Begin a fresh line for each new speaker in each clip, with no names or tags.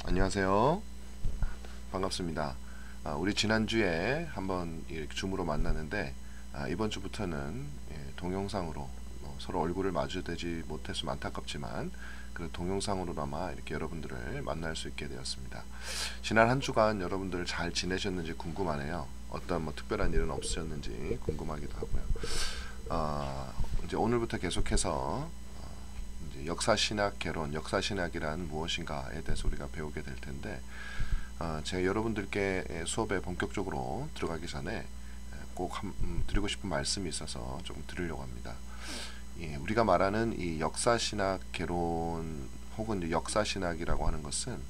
안녕하세요. 반갑습니다. 우리 지난주에 한번 이렇게 줌으로 만났는데 이번 주부터는 동영상으로 서로 얼굴을 마주되지 못해서 안타깝지만 그 동영상으로나마 이렇게 여러분들을 만날 수 있게 되었습니다. 지난 한 주간 여러분들 잘 지내셨는지 궁금하네요. 어떤 특별한 일은 없으셨는지 궁금하기도 하고요. 이제 오늘부터 계속해서 역사신학 개론, 역사신학이란 무엇인가에 대해서 우리가 배우게 될 텐데 제가 여러분들께 수업에 본격적으로 들어가기 전에 꼭 드리고 싶은 말씀이 있어서 조금 드리려고 합니다. 우리가 말하는 이 역사신학 개론 혹은 이제 역사신학이라고 하는 것은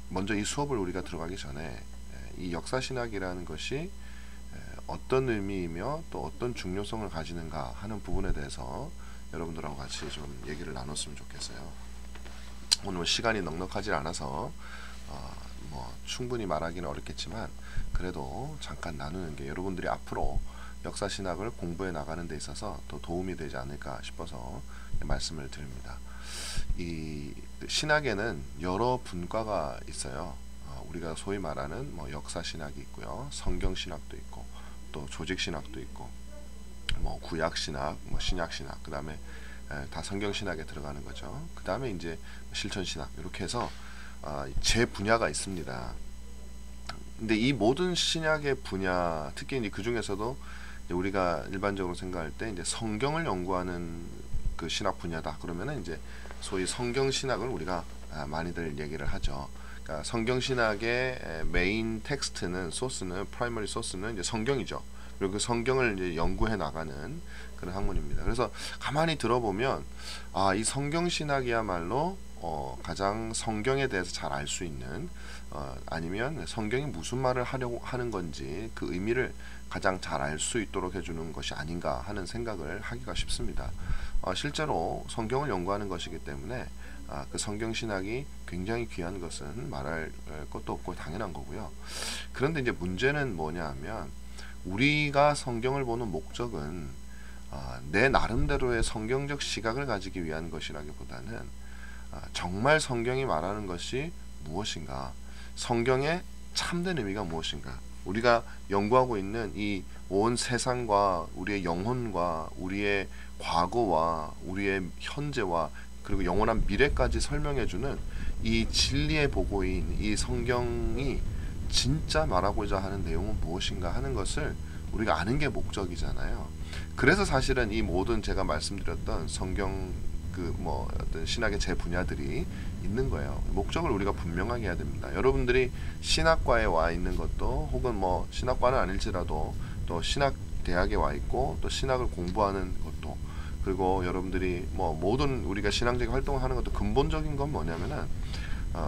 먼저 이 수업을 우리가 들어가기 전에 이 역사신학이라는 것이 어떤 의미이며 또 어떤 중요성을 가지는가 하는 부분에 대해서 여러분들하고 같이 좀 얘기를 나눴으면 좋겠어요. 오늘 시간이 넉넉하지 않아서 충분히 말하기는 어렵겠지만 그래도 잠깐 나누는 게 여러분들이 앞으로 역사신학을 공부해 나가는 데 있어서 더 도움이 되지 않을까 싶어서 말씀을 드립니다. 이 신학에는 여러 분과가 있어요. 우리가 소위 말하는 역사신학이 있고요, 성경신학도 있고 또 조직신학도 있고 구약신학, 신약신학, 그 다음에 다 성경신학에 들어가는 거죠. 그 다음에 이제 실천신학, 이렇게 해서 제 분야가 있습니다. 근데 이 모든 신학의 분야, 특히 이제 그 중에서도 우리가 일반적으로 생각할 때 이제 성경을 연구하는 그 신학 분야다 그러면은 이제 소위 성경신학을 우리가 많이들 얘기를 하죠. 그러니까 성경신학의 메인 텍스트는, 소스는, 프라이머리 소스는 이제 성경이죠. 그리고 그 성경을 이제 연구해 나가는 그런 학문입니다. 그래서 가만히 들어보면 이 성경신학이야말로 가장 성경에 대해서 잘 알 수 있는, 아니면 성경이 무슨 말을 하려고 하는 건지 그 의미를 가장 잘 알 수 있도록 해주는 것이 아닌가 하는 생각을 하기가 쉽습니다. 실제로 성경을 연구하는 것이기 때문에 그 성경신학이 굉장히 귀한 것은 말할 것도 없고 당연한 거고요. 그런데 이제 문제는 뭐냐 하면 우리가 성경을 보는 목적은 내 나름대로의 성경적 시각을 가지기 위한 것이라기보다는 정말 성경이 말하는 것이 무엇인가, 성경의 참된 의미가 무엇인가, 우리가 연구하고 있는 이 온 세상과 우리의 영혼과 우리의 과거와 우리의 현재와 그리고 영원한 미래까지 설명해주는 이 진리의 보고인 이 성경이 진짜 말하고자 하는 내용은 무엇인가 하는 것을 우리가 아는 게 목적이잖아요. 그래서 사실은 이 모든 제가 말씀드렸던 성경 어떤 신학의 제 분야들이 있는 거예요. 목적을 우리가 분명하게 해야 됩니다. 여러분들이 신학과에 와 있는 것도, 혹은 신학과는 아닐지라도 또 신학 대학에 와 있고 또 신학을 공부하는 것도, 그리고 여러분들이 모든 우리가 신앙적 활동을 하는 것도 근본적인 건 뭐냐면은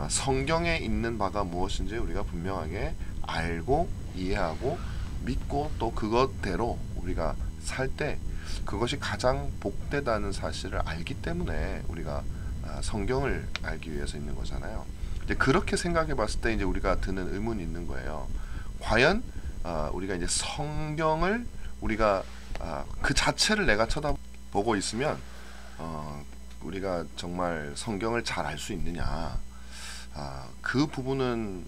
성경에 있는 바가 무엇인지 우리가 분명하게 알고 이해하고 믿고 또 그것대로 우리가 살 때 그것이 가장 복되다는 사실을 알기 때문에 우리가 성경을 알기 위해서 있는 거잖아요. 이제 그렇게 생각해 봤을 때 이제 우리가 드는 의문이 있는 거예요. 과연 우리가 이제 성경을 우리가 그 자체를 내가 쳐다보고 있으면 우리가 정말 성경을 잘 알 수 있느냐, 그 부분은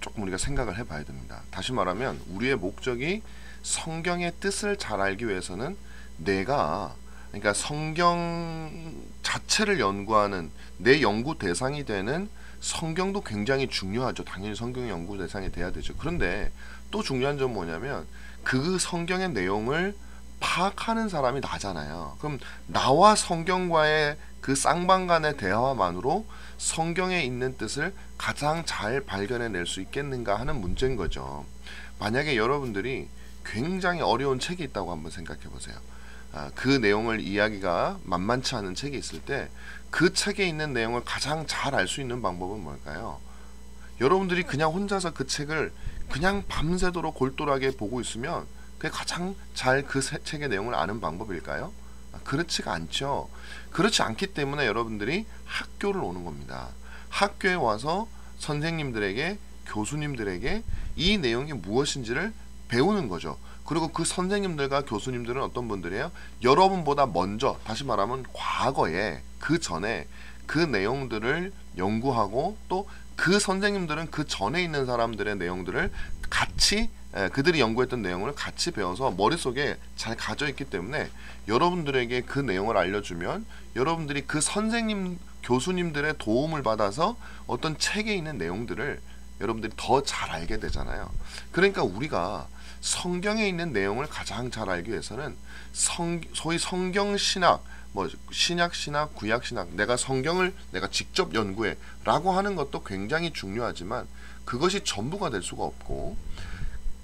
조금 우리가 생각을 해봐야 됩니다. 다시 말하면 우리의 목적이 성경의 뜻을 잘 알기 위해서는 그러니까 성경 자체를 연구하는 내 연구 대상이 되는 성경도 굉장히 중요하죠. 당연히 성경 연구 대상이 돼야 되죠. 그런데 또 중요한 점은 뭐냐면 그 성경의 내용을 파악하는 사람이 나잖아요. 그럼 나와 성경과의 그 쌍방간의 대화만으로 성경에 있는 뜻을 가장 잘 발견해낼 수 있겠는가 하는 문제인 거죠. 만약에 여러분들이 굉장히 어려운 책이 있다고 한번 생각해 보세요. 그 내용을 이야기가 만만치 않은 책이 있을 때 그 책에 있는 내용을 가장 잘 알 수 있는 방법은 뭘까요? 여러분들이 그냥 혼자서 그 책을 그냥 밤새도록 골똘하게 보고 있으면 그게 가장 잘 그 책의 내용을 아는 방법일까요? 그렇지가 않죠. 그렇지 않기 때문에 여러분들이 학교를 오는 겁니다. 학교에 와서 선생님들에게, 교수님들에게 이 내용이 무엇인지를 배우는 거죠. 그리고 그 선생님들과 교수님들은 어떤 분들이에요? 여러분보다 먼저, 다시 말하면 과거에, 그 전에 그 내용들을 연구하고 또 그 선생님들은 그 전에 있는 사람들의 내용들을 같이 그들이 연구했던 내용을 같이 배워서 머릿속에 잘 가져 있기 때문에 여러분들에게 그 내용을 알려주면 여러분들이 그 선생님 교수님들의 도움을 받아서 어떤 책에 있는 내용들을 여러분들이 더 잘 알게 되잖아요. 그러니까 우리가 성경에 있는 내용을 가장 잘 알기 위해서는 소위 성경 신학, 뭐 신약 신학, 구약 신학, 내가 성경을 내가 직접 연구해 라고 하는 것도 굉장히 중요하지만 그것이 전부가 될 수가 없고,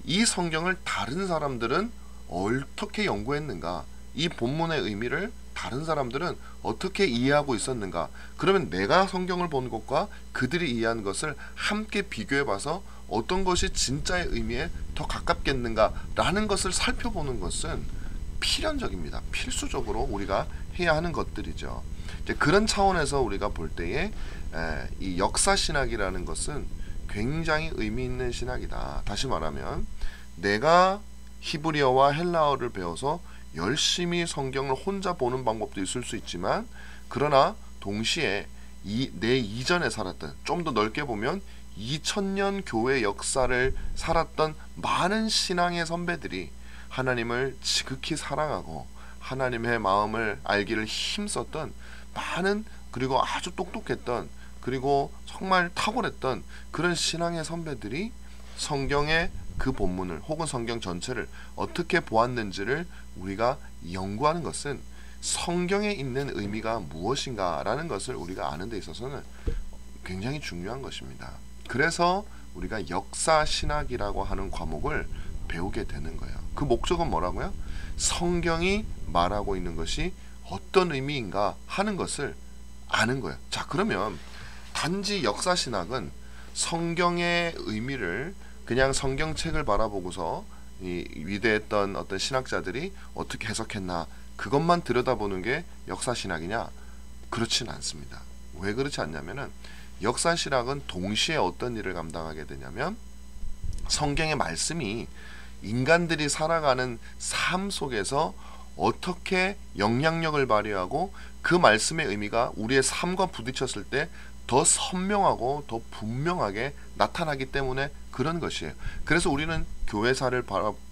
이 성경을 다른 사람들은 어떻게 연구했는가, 이 본문의 의미를 다른 사람들은 어떻게 이해하고 있었는가, 그러면 내가 성경을 본 것과 그들이 이해한 것을 함께 비교해 봐서 어떤 것이 진짜의 의미에 더 가깝겠는가 라는 것을 살펴보는 것은 필연적입니다. 필수적으로 우리가 해야 하는 것들이죠. 이제 그런 차원에서 우리가 볼 때에 이 역사신학이라는 것은 굉장히 의미 있는 신학이다. 다시 말하면 내가 히브리어와 헬라어를 배워서 열심히 성경을 혼자 보는 방법도 있을 수 있지만, 그러나 동시에 내 이전에 살았던, 좀 더 넓게 보면 2000년 교회 역사를 살았던 많은 신앙의 선배들이 하나님을 지극히 사랑하고 하나님의 마음을 알기를 힘썼던 많은, 그리고 아주 똑똑했던, 그리고 정말 탁월했던 그런 신앙의 선배들이 성경의 그 본문을 혹은 성경 전체를 어떻게 보았는지를 우리가 연구하는 것은 성경에 있는 의미가 무엇인가라는 것을 우리가 아는 데 있어서는 굉장히 중요한 것입니다. 그래서 우리가 역사신학이라고 하는 과목을 배우게 되는 거예요. 그 목적은 뭐라고요? 성경이 말하고 있는 것이 어떤 의미인가 하는 것을 아는 거예요. 자, 그러면 단지 역사신학은 성경의 의미를 그냥 성경책을 바라보고서 이 위대했던 어떤 신학자들이 어떻게 해석했나 그것만 들여다보는 게 역사신학이냐? 그렇진 않습니다. 왜 그렇지 않냐면은 역사신학은 동시에 어떤 일을 감당하게 되냐면 성경의 말씀이 인간들이 살아가는 삶 속에서 어떻게 영향력을 발휘하고 그 말씀의 의미가 우리의 삶과 부딪혔을 때 더 선명하고 더 분명하게 나타나기 때문에 그런 것이에요. 그래서 우리는 교회사를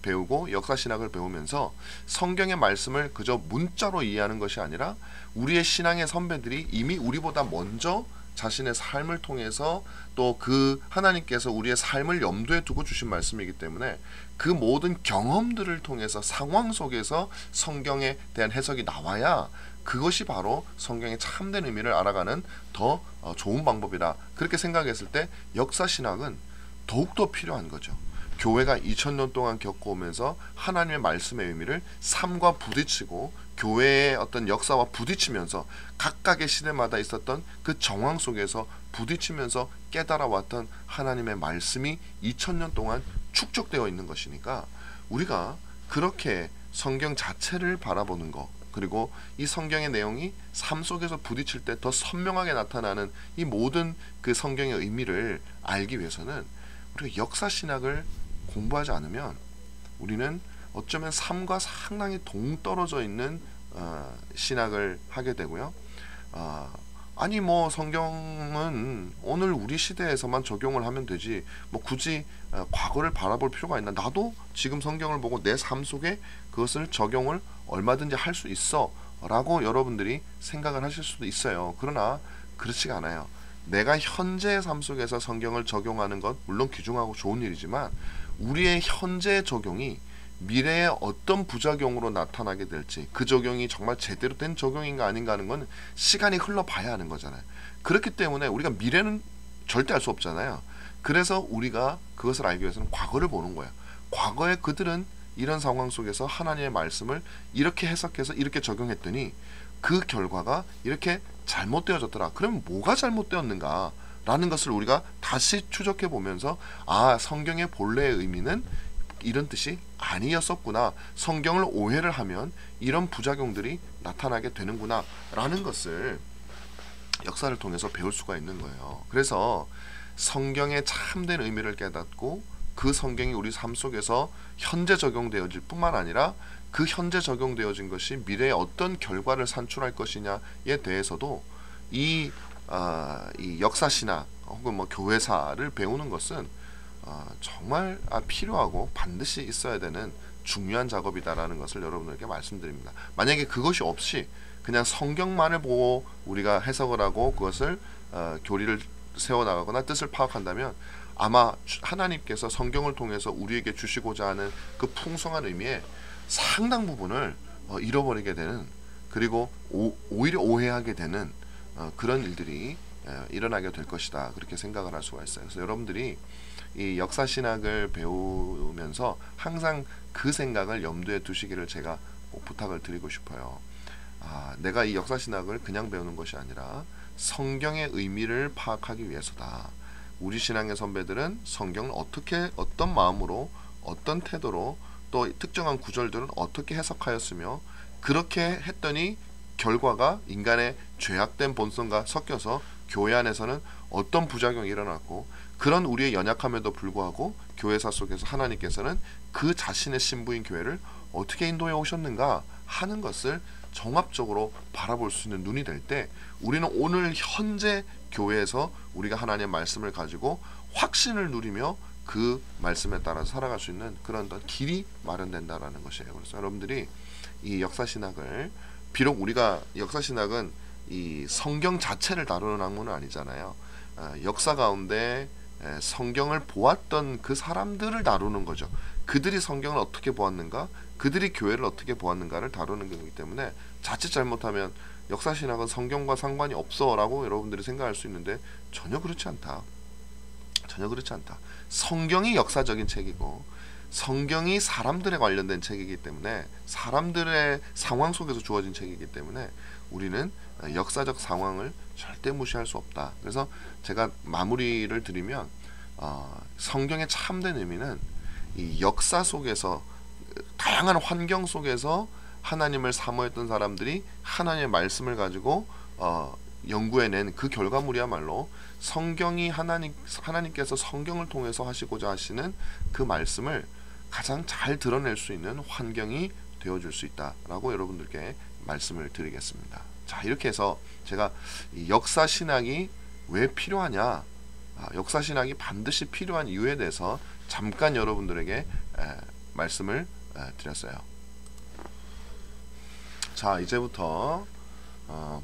배우고 역사신학을 배우면서 성경의 말씀을 그저 문자로 이해하는 것이 아니라 우리의 신앙의 선배들이 이미 우리보다 먼저 자신의 삶을 통해서 또 그 하나님께서 우리의 삶을 염두에 두고 주신 말씀이기 때문에 그 모든 경험들을 통해서 상황 속에서 성경에 대한 해석이 나와야 그것이 바로 성경의 참된 의미를 알아가는 더 좋은 방법이다. 그렇게 생각했을 때 역사신학은 더욱더 필요한 거죠. 교회가 2000년 동안 겪어오면서 하나님의 말씀의 의미를 삶과 부딪히고 교회의 어떤 역사와 부딪히면서 각각의 시대마다 있었던 그 정황 속에서 부딪히면서 깨달아왔던 하나님의 말씀이 2000년 동안 축적되어 있는 것이니까 우리가 그렇게 성경 자체를 바라보는 것, 그리고 이 성경의 내용이 삶 속에서 부딪힐 때 더 선명하게 나타나는 이 모든 그 성경의 의미를 알기 위해서는 우리가 역사신학을 공부하지 않으면 우리는 어쩌면 삶과 상당히 동떨어져 있는 신학을 하게 되고요. 아니 뭐 성경은 오늘 우리 시대에서만 적용을 하면 되지 뭐 굳이 과거를 바라볼 필요가 있나, 나도 지금 성경을 보고 내 삶 속에 그것을 적용을 얼마든지 할 수 있어 라고 여러분들이 생각을 하실 수도 있어요. 그러나 그렇지가 않아요. 내가 현재의 삶 속에서 성경을 적용하는 것 물론 귀중하고 좋은 일이지만 우리의 현재의 적용이 미래에 어떤 부작용으로 나타나게 될지, 그 적용이 정말 제대로 된 적용인가 아닌가 하는 건 시간이 흘러봐야 하는 거잖아요. 그렇기 때문에 우리가 미래는 절대 알 수 없잖아요. 그래서 우리가 그것을 알기 위해서는 과거를 보는 거예요. 과거에 그들은 이런 상황 속에서 하나님의 말씀을 이렇게 해석해서 이렇게 적용했더니 그 결과가 이렇게 잘못되어졌더라. 그럼 뭐가 잘못되었는가 라는 것을 우리가 다시 추적해 보면서 성경의 본래의 의미는 이런 뜻이 아니었었구나, 성경을 오해를 하면 이런 부작용들이 나타나게 되는구나 라는 것을 역사를 통해서 배울 수가 있는 거예요. 그래서 성경의 참된 의미를 깨닫고 그 성경이 우리 삶 속에서 현재 적용되어질 뿐만 아니라 그 현재 적용되어진 것이 미래에 어떤 결과를 산출할 것이냐에 대해서도 이 역사신학 혹은 뭐 교회사를 배우는 것은 정말 필요하고 반드시 있어야 되는 중요한 작업이다라는 것을 여러분들께 말씀드립니다. 만약에 그것이 없이 그냥 성경만을 보고 우리가 해석을 하고 그것을 교리를 세워나가거나 뜻을 파악한다면 아마 하나님께서 성경을 통해서 우리에게 주시고자 하는 그 풍성한 의미의 상당 부분을 잃어버리게 되는, 그리고 오히려 오해하게 되는 그런 일들이 일어나게 될 것이다, 그렇게 생각을 할 수가 있어요. 그래서 여러분들이 이 역사신학을 배우면서 항상 그 생각을 염두에 두시기를 제가 꼭 부탁을 드리고 싶어요. 내가 이 역사신학을 그냥 배우는 것이 아니라 성경의 의미를 파악하기 위해서다. 우리 신앙의 선배들은 성경을 어떻게, 어떤 마음으로, 어떤 태도로, 또 특정한 구절들은 어떻게 해석하였으며, 그렇게 했더니 결과가 인간의 죄악된 본성과 섞여서 교회 안에서는 어떤 부작용이 일어났고, 그런 우리의 연약함에도 불구하고 교회사 속에서 하나님께서는 그 자신의 신부인 교회를 어떻게 인도해 오셨는가 하는 것을 종합적으로 바라볼 수 있는 눈이 될 때, 우리는 오늘 현재 교회에서 우리가 하나님의 말씀을 가지고 확신을 누리며 그 말씀에 따라서 살아갈 수 있는 그런 어떤 길이 마련된다라는 것이에요. 그래서 여러분들이 이 역사신학을, 비록 우리가 역사신학은 이 성경 자체를 다루는 학문은 아니잖아요. 역사 가운데 성경을 보았던 그 사람들을 다루는 거죠. 그들이 성경을 어떻게 보았는가, 그들이 교회를 어떻게 보았는가를 다루는 거기 때문에 자칫 잘못하면 역사신학은 성경과 상관이 없어 라고 여러분들이 생각할 수 있는데 전혀 그렇지 않다. 전혀 그렇지 않다. 성경이 역사적인 책이고 성경이 사람들에 관련된 책이기 때문에, 사람들의 상황 속에서 주어진 책이기 때문에 우리는 역사적 상황을 절대 무시할 수 없다. 그래서 제가 마무리를 드리면 성경의 참된 의미는 이 역사 속에서, 다양한 환경 속에서 하나님을 사모했던 사람들이 하나님의 말씀을 가지고 연구해낸 그 결과물이야말로 성경이 하나님께서 성경을 통해서 하시고자 하시는 그 말씀을 가장 잘 드러낼 수 있는 환경이 되어줄 수 있다라고 여러분들께 말씀을 드리겠습니다. 자, 이렇게 해서 제가 이 역사신학이 왜 필요하냐, 역사신학이 반드시 필요한 이유에 대해서 잠깐 여러분들에게 말씀을 드렸어요. 자, 이제부터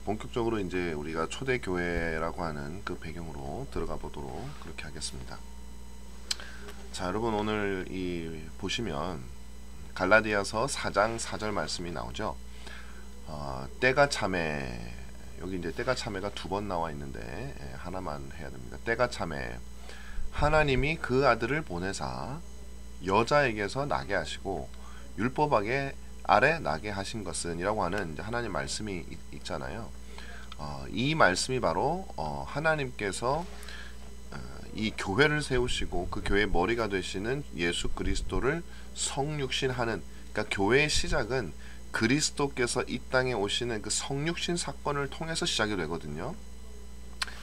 본격적으로 이제 우리가 초대교회라고 하는 그 배경으로 들어가 보도록 그렇게 하겠습니다. 자, 여러분, 오늘 보시면 갈라디아서 4장 4절 말씀이 나오죠. 때가 참에, 여기 이제 때가 참에가 두 번 나와 있는데 하나만 해야 됩니다. 때가 참에 하나님이 그 아들을 보내사 여자에게서 나게 하시고 율법 아래 나게 하신 것은 이라고 하는 이제 하나님 말씀이 있잖아요. 이 말씀이 바로 하나님께서 이 교회를 세우시고 그 교회의 머리가 되시는 예수 그리스도를 성육신하는, 그러니까 교회의 시작은 그리스도께서 이 땅에 오시는 그 성육신 사건을 통해서 시작이 되거든요.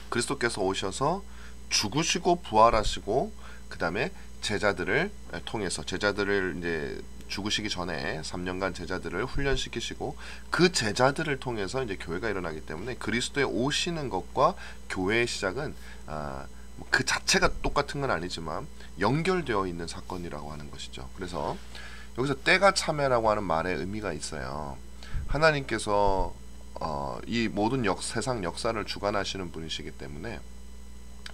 그리스도께서 오셔서 죽으시고 부활하시고 그 다음에 제자들을 통해서, 제자들을 이제 죽으시기 전에 3년간 제자들을 훈련시키시고 그 제자들을 통해서 이제 교회가 일어나기 때문에 그리스도의 오시는 것과 교회의 시작은 그 자체가 똑같은 건 아니지만 연결되어 있는 사건이라고 하는 것이죠. 그래서 여기서 때가 참에라고 하는 말의 의미가 있어요. 하나님께서 이 모든 세상 역사를 주관하시는 분이시기 때문에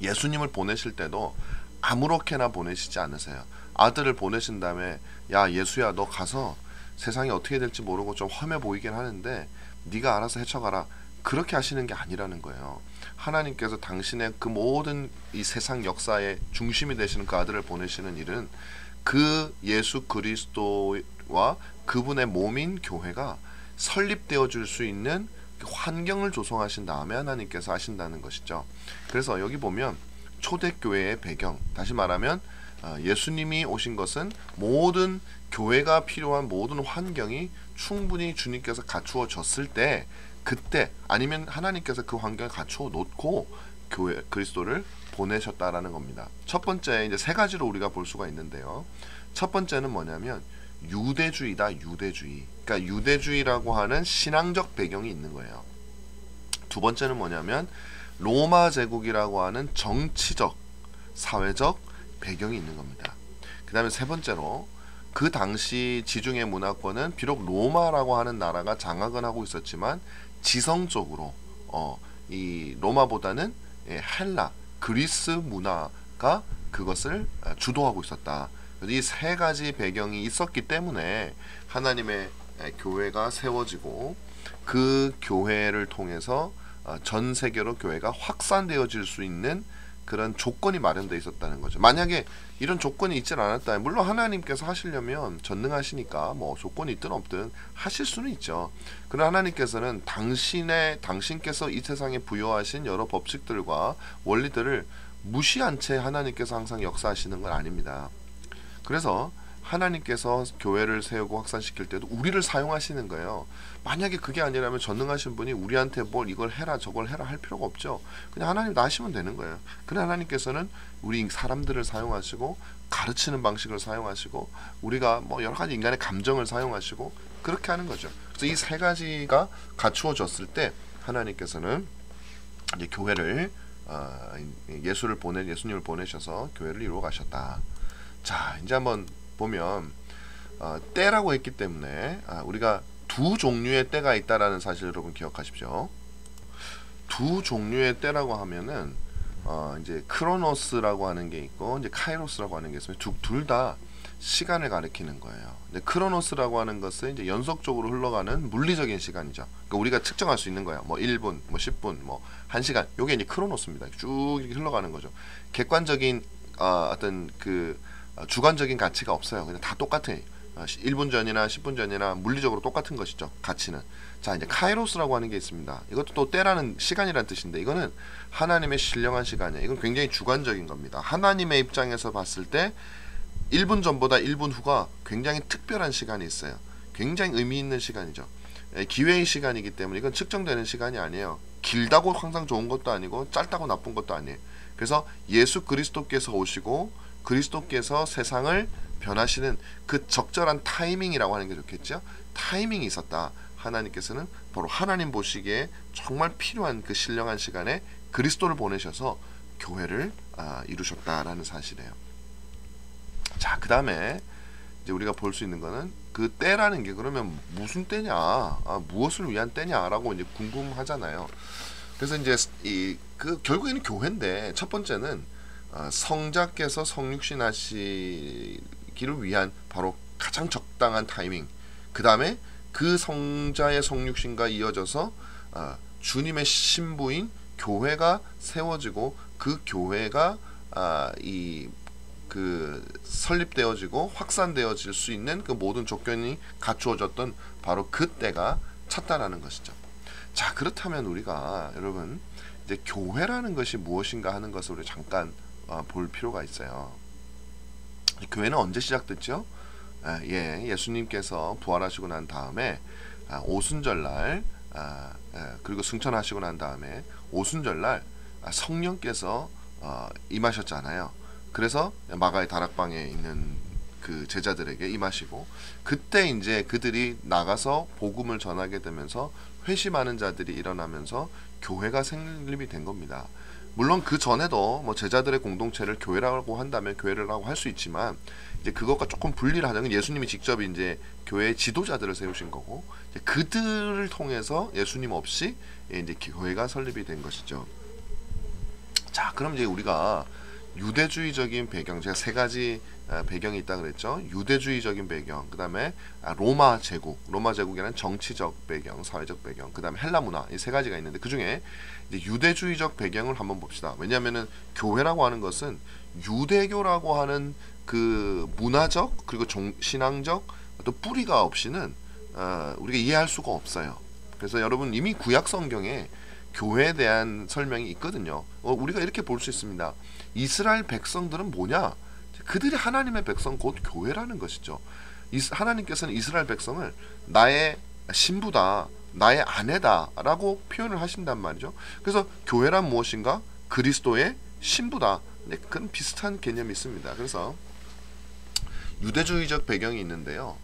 예수님을 보내실 때도 아무렇게나 보내시지 않으세요. 아들을 보내신 다음에 야 예수야 너 가서 세상이 어떻게 될지 모르고 좀 험해 보이긴 하는데 네가 알아서 헤쳐가라, 그렇게 하시는 게 아니라는 거예요. 하나님께서 당신의 그 모든 이 세상 역사의 중심이 되시는 그 아들을 보내시는 일은 그 예수 그리스도와 그분의 몸인 교회가 설립되어 줄 수 있는 환경을 조성하신 다음에 하나님께서 하신다는 것이죠. 그래서 여기 보면 초대교회의 배경, 다시 말하면 예수님이 오신 것은 모든 교회가 필요한 모든 환경이 충분히 주님께서 갖추어졌을 때, 그때 아니면 하나님께서 그 환경을 갖추어 놓고 교회 그리스도를 보내셨다라는 겁니다. 첫 번째 이제 세 가지로 우리가 볼 수가 있는데요. 첫 번째는 뭐냐면 유대주의다. 유대주의. 그러니까 유대주의라고 하는 신앙적 배경이 있는 거예요. 두 번째는 뭐냐면 로마 제국이라고 하는 정치적, 사회적 배경이 있는 겁니다. 그 다음에 세 번째로 그 당시 지중해 문화권은 비록 로마라고 하는 나라가 장악은 하고 있었지만 지성적으로 이 로마보다는 헬라, 그리스 문화가 그것을 주도하고 있었다. 이 세 가지 배경이 있었기 때문에 하나님의 교회가 세워지고 그 교회를 통해서 전 세계로 교회가 확산되어질 수 있는 그런 조건이 마련되어 있었다는 거죠. 만약에 이런 조건이 있질 않았다면, 물론 하나님께서 하시려면 전능하시니까 뭐 조건이 있든 없든 하실 수는 있죠. 그러나 하나님께서는 당신께서 이 세상에 부여하신 여러 법칙들과 원리들을 무시한 채 하나님께서 항상 역사하시는 건 아닙니다. 그래서 하나님께서 교회를 세우고 확산시킬 때도 우리를 사용하시는 거예요. 만약에 그게 아니라면 전능하신 분이 우리한테 뭘 이걸 해라 저걸 해라 할 필요가 없죠. 그냥 하나님 나시면 되는 거예요. 그러나 하나님께서는 우리 사람들을 사용하시고 가르치는 방식을 사용하시고 우리가 뭐 여러 가지 인간의 감정을 사용하시고 그렇게 하는 거죠. 그래서 이 세 가지가 갖추어졌을 때 하나님께서는 이제 교회를 예수님을 보내셔서 교회를 이루어 가셨다. 자, 이제 한번 보면 때라고 했기 때문에 우리가 두 종류의 때가 있다라는 사실 여러분 기억하십시오. 두 종류의 때라고 하면은 이제 크로노스라고 하는 게 있고 이제 카이로스라고 하는 게 있으면 둘 다 시간을 가리키는 거예요. 근데 크로노스라고 하는 것은 이제 연속적으로 흘러가는 물리적인 시간이죠. 그러니까 우리가 측정할 수 있는 거예요. 뭐 1분, 뭐 10분, 뭐 1시간. 요게 이제 크로노스입니다. 쭉 이렇게 흘러가는 거죠. 객관적인 어떤 그 주관적인 가치가 없어요. 그냥 다 똑같아요. 1분 전이나 10분 전이나 물리적으로 똑같은 것이죠. 가치는. 자, 이제 카이로스라고 하는 게 있습니다. 이것도 또 때라는 시간이라는 뜻인데 이거는 하나님의 신령한 시간이에요. 이건 굉장히 주관적인 겁니다. 하나님의 입장에서 봤을 때 1분 전보다 1분 후가 굉장히 특별한 시간이 있어요. 굉장히 의미 있는 시간이죠. 기회의 시간이기 때문에 이건 측정되는 시간이 아니에요. 길다고 항상 좋은 것도 아니고 짧다고 나쁜 것도 아니에요. 그래서 예수 그리스도께서 오시고 그리스도께서 세상을 변하시는 그 적절한 타이밍이라고 하는 게 좋겠죠. 타이밍이 있었다. 하나님께서는 바로 하나님 보시기에 정말 필요한 그 신령한 시간에 그리스도를 보내셔서 교회를 이루셨다라는 사실이에요. 자, 그 다음에 이제 우리가 볼 수 있는 거는 그 때라는 게 그러면 무슨 때냐, 무엇을 위한 때냐라고 이제 궁금하잖아요. 그래서 이제 결국에는 교회인데 첫 번째는 성자께서 성육신 하시기를 위한 바로 가장 적당한 타이밍. 그 다음에 그 성자의 성육신과 이어져서 주님의 신부인 교회가 세워지고 그 교회가 설립되어지고 확산되어질 수 있는 그 모든 조건이 갖추어졌던 바로 그때가 찼다라는 것이죠. 자, 그렇다면 우리가 여러분 이제 교회라는 것이 무엇인가 하는 것을 우리 잠깐 볼 필요가 있어요. 교회는 언제 시작됐죠? 예수님께서 부활하시고 난 다음에 오순절날 그리고 승천하시고 난 다음에 오순절날 성령께서 임하셨잖아요. 그래서 마가의 다락방에 있는 그 제자들에게 임하시고 그때 이제 그들이 나가서 복음을 전하게 되면서 회심하는 자들이 일어나면서 교회가 설립이 된 겁니다. 물론 그 전에도 뭐 제자들의 공동체를 교회라고 한다면 교회라고 할 수 있지만 이제 그것과 조금 분리를 하자면 예수님이 직접 이제 교회의 지도자들을 세우신 거고 이제 그들을 통해서 예수님 없이 이제 교회가 설립이 된 것이죠. 자, 그럼 이제 우리가 유대주의적인 배경, 제가 세 가지 배경이 있다 그랬죠. 유대주의적인 배경, 그 다음에 로마 제국이라는 정치적 배경, 사회적 배경, 그 다음에 헬라 문화, 이 세 가지가 있는데 그 중에 유대주의적 배경을 한번 봅시다. 왜냐하면은 교회라고 하는 것은 유대교라고 하는 그 문화적 그리고 신앙적 또 뿌리가 없이는 우리가 이해할 수가 없어요. 그래서 여러분 이미 구약 성경에 교회에 대한 설명이 있거든요. 우리가 이렇게 볼 수 있습니다. 이스라엘 백성들은 뭐냐? 그들이 하나님의 백성 곧 교회라는 것이죠. 하나님께서는 이스라엘 백성을 나의 신부다, 나의 아내다 라고 표현을 하신단 말이죠. 그래서 교회란 무엇인가? 그리스도의 신부다. 그런 비슷한 개념이 있습니다. 그래서 유대주의적 배경이 있는데요.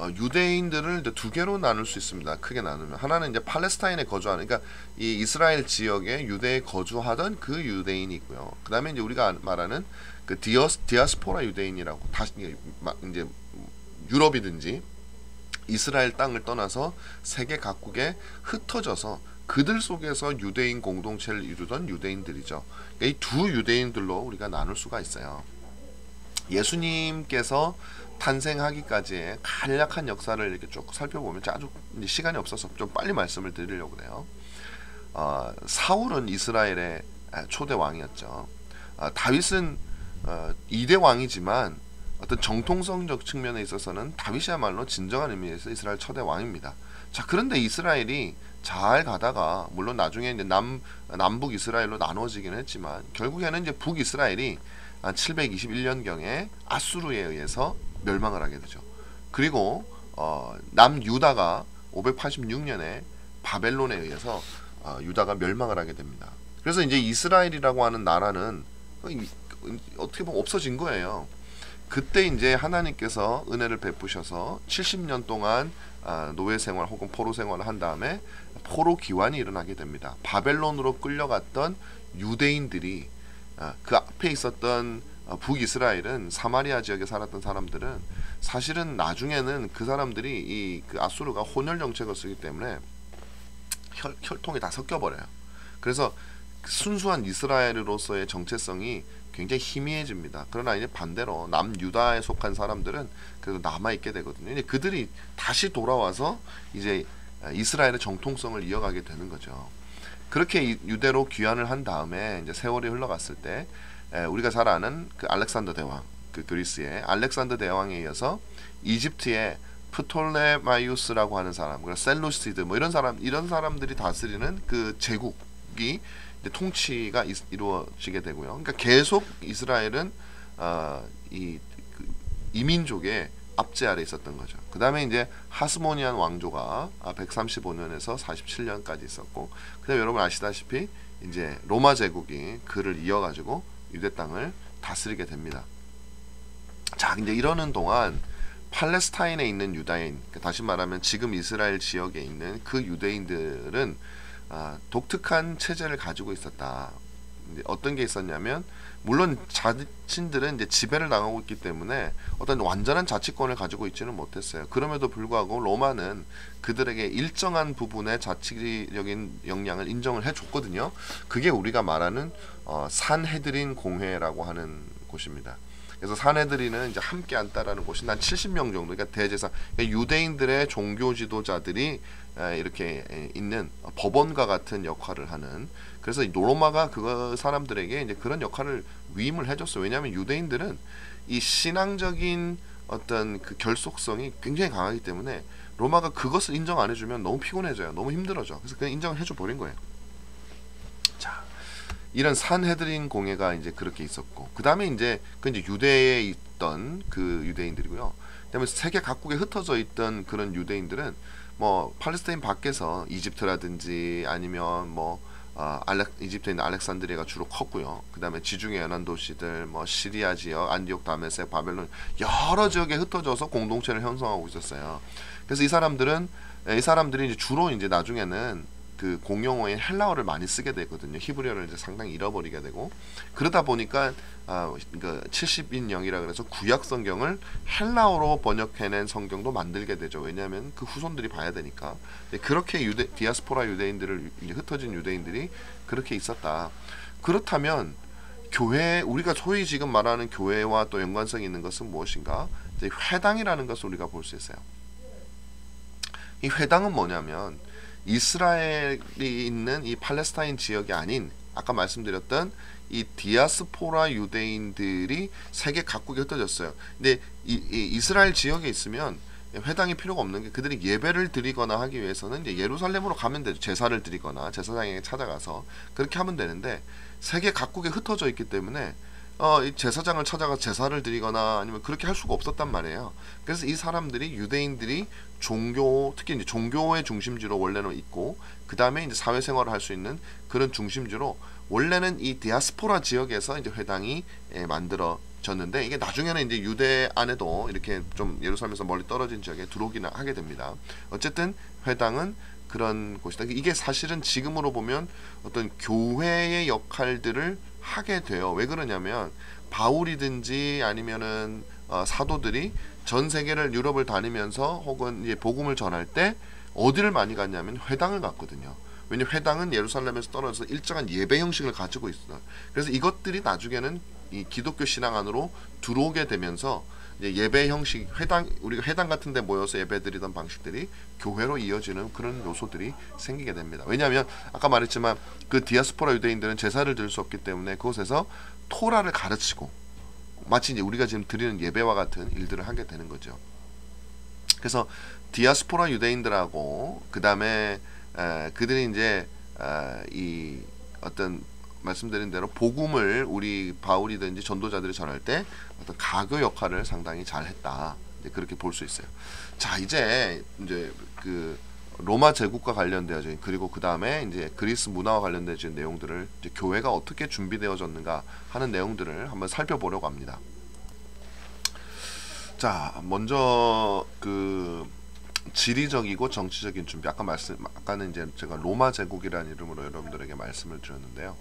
유대인들을 이제 두 개로 나눌 수 있습니다. 크게 나누면 하나는 이제 팔레스타인에 거주하는, 그러니까 이 이스라엘 지역에 유대에 거주하던 그 유대인이 있고요. 그 다음에 이제 우리가 말하는 그 디아스포라 유대인이라고, 다시 이제 유럽이든지 이스라엘 땅을 떠나서 세계 각국에 흩어져서 그들 속에서 유대인 공동체를 이루던 유대인들이죠. 그러니까 이 두 유대인들로 우리가 나눌 수가 있어요. 예수님께서 탄생하기까지의 간략한 역사를 이렇게 쭉 살펴보면, 아주 시간이 없어서 좀 빨리 말씀을 드리려고 해요. 사울은 이스라엘의 초대 왕이었죠. 다윗은 2대 왕이지만 어떤 정통성적 측면에 있어서는 다윗이야말로 진정한 의미에서 이스라엘 초대 왕입니다. 자, 그런데 이스라엘이 잘 가다가, 물론 나중에 이제 남북 이스라엘로 나눠지긴 했지만, 결국에는 이제 북이스라엘이 한 721년경에 아수르에 의해서 멸망을 하게 되죠. 그리고 남유다가 586년에 바벨론에 의해서 유다가 멸망을 하게 됩니다. 그래서 이제 이스라엘이라고 하는 나라는 어떻게 보면 없어진 거예요. 그때 이제 하나님께서 은혜를 베푸셔서 70년 동안 노예 생활 혹은 포로 생활을 한 다음에 포로 기환이 일어나게 됩니다. 바벨론으로 끌려갔던 유대인들이, 그 앞에 있었던 북이스라엘은, 사마리아 지역에 살았던 사람들은 사실은 나중에는 그 사람들이 그 아수르가 혼혈 정책을 쓰기 때문에 혈통이 다 섞여버려요. 그래서 순수한 이스라엘으로서의 정체성이 굉장히 희미해집니다. 그러나 이제 반대로 남유다에 속한 사람들은 그래도 남아있게 되거든요. 이제 그들이 다시 돌아와서 이제 이스라엘의 정통성을 이어가게 되는 거죠. 그렇게 유대로 귀환을 한 다음에 이제 세월이 흘러갔을 때, 우리가 잘 아는 그 알렉산더 대왕, 그 그리스의 알렉산더 대왕에 이어서 이집트의 프톨레마이우스라고 하는 사람, 그리고 셀루시드 뭐 이런 사람들이 다스리는 그 제국이 이제 통치가 이루어지게 되고요. 그러니까 계속 이스라엘은 이민족의 압제 아래 있었던 거죠. 그 다음에 이제 하스모니안 왕조가 135년에서 47년까지 있었고, 그 다음에 여러분 아시다시피 이제 로마 제국이 그를 이어가지고 유대 땅을 다스리게 됩니다. 자, 이제 이러는 동안 팔레스타인에 있는 유다인, 다시 말하면 지금 이스라엘 지역에 있는 그 유대인들은 독특한 체제를 가지고 있었다. 이제 어떤 게 있었냐면, 물론 자신들은 이제 지배를 당하고 있기 때문에 어떤 완전한 자치권을 가지고 있지는 못했어요. 그럼에도 불구하고 로마는 그들에게 일정한 부분의 자치적인 역량을 인정을 해줬거든요. 그게 우리가 말하는 산헤드린 공회라고 하는 곳입니다. 그래서 산헤드린은 이제 함께 앉다라는 곳이 한 70명 정도, 그러니까 대제사, 그러니까 유대인들의 종교 지도자들이 이렇게 있는 법원과 같은 역할을 하는, 그래서 로마가 그 사람들에게 이제 그런 역할을 위임을 해줬어요. 왜냐하면 유대인들은 이 신앙적인 어떤 그 결속성이 굉장히 강하기 때문에 로마가 그것을 인정 안 해주면 너무 피곤해져요. 너무 힘들어져. 그래서 그냥 인정을 해줘 버린 거예요. 자, 이런 산헤드린 공회가 이제 그렇게 있었고, 그 다음에 이제 유대에 있던 그 유대인들이고요. 그다음에 세계 각국에 흩어져 있던 그런 유대인들은 뭐 팔레스타인 밖에서 이집트라든지 아니면 뭐 이집트에 있는 알렉산드리아가 주로 컸고요. 그 다음에 지중해 연안 도시들, 뭐 시리아 지역, 안디옥, 다메섹, 바벨론, 여러 지역에 흩어져서 공동체를 형성하고 있었어요. 그래서 이 사람들이 이제 주로 이제 나중에는 그 공용어인 헬라어를 많이 쓰게 되거든요. 히브리어를 이제 상당히 잃어버리게 되고, 그러다 보니까 그 70인영이라 그래서 구약 성경을 헬라어로 번역해낸 성경도 만들게 되죠. 왜냐하면 그 후손들이 봐야 되니까. 그렇게 디아스포라 유대인들을, 흩어진 유대인들이 그렇게 있었다. 그렇다면 교회, 우리가 소위 지금 말하는 교회와 또 연관성이 있는 것은 무엇인가? 이제 회당이라는 것을 우리가 볼 수 있어요. 이 회당은 뭐냐면, 이스라엘이 있는 이 팔레스타인 지역이 아닌 아까 말씀드렸던 이 디아스포라 유대인들이 세계 각국에 흩어졌어요. 근데 이스라엘 지역에 있으면 회당이 필요가 없는 게, 그들이 예배를 드리거나 하기 위해서는 이제 예루살렘으로 가면 되죠. 제사를 드리거나 제사장에게 찾아가서 그렇게 하면 되는데, 세계 각국에 흩어져 있기 때문에 이 제사장을 찾아가 제사를 드리거나 아니면 그렇게 할 수가 없었단 말이에요. 그래서 이 사람들이, 유대인들이 특히 이제 종교의 중심지로 원래는 있고, 그 다음에 이제 사회생활을 할 수 있는 그런 중심지로 원래는 이 디아스포라 지역에서 이제 회당이 졌는데 이게 나중에는 이제 유대 안에도 이렇게 좀 예루살렘에서 멀리 떨어진 지역에 들어오기는 하게 됩니다. 어쨌든 회당은 그런 곳이다. 이게 사실은 지금으로 보면 어떤 교회의 역할들을 하게 돼요. 왜 그러냐면 바울이든지 아니면은 사도들이 전 세계를 유럽을 다니면서 혹은 이제 복음을 전할 때 어디를 많이 갔냐면 회당을 갔거든요. 왜냐면 회당은 예루살렘에서 떨어져서 일정한 예배 형식을 가지고 있어요. 그래서 이것들이 나중에는 이 기독교 신앙 안으로 들어오게 되면서 이제 예배 형식 회당 우리가 회당 같은 데 모여서 예배드리던 방식들이 교회로 이어지는 그런 요소들이 생기게 됩니다. 왜냐하면 아까 말했지만 그 디아스포라 유대인들은 제사를 드릴 수 없기 때문에 그곳에서 토라를 가르치고 마치 이제 우리가 지금 드리는 예배와 같은 일들을 하게 되는 거죠. 그래서 디아스포라 유대인들하고 그 다음에 그들이 이제 이 어떤 말씀드린 대로 복음을 우리 바울이든지 전도자들이 전할 때 어떤 가교 역할을 상당히 잘했다. 이제 그렇게 볼 수 있어요. 자, 이제 그 로마 제국과 관련되어진 그리고 그 다음에 이제 그리스 문화와 관련되어진 내용들을 이제 교회가 어떻게 준비되어졌는가 하는 내용들을 한번 살펴보려고 합니다. 자, 먼저 그 지리적이고 정치적인 준비. 아까는 이제 제가 로마 제국이라는 이름으로 여러분들에게 말씀을 드렸는데요.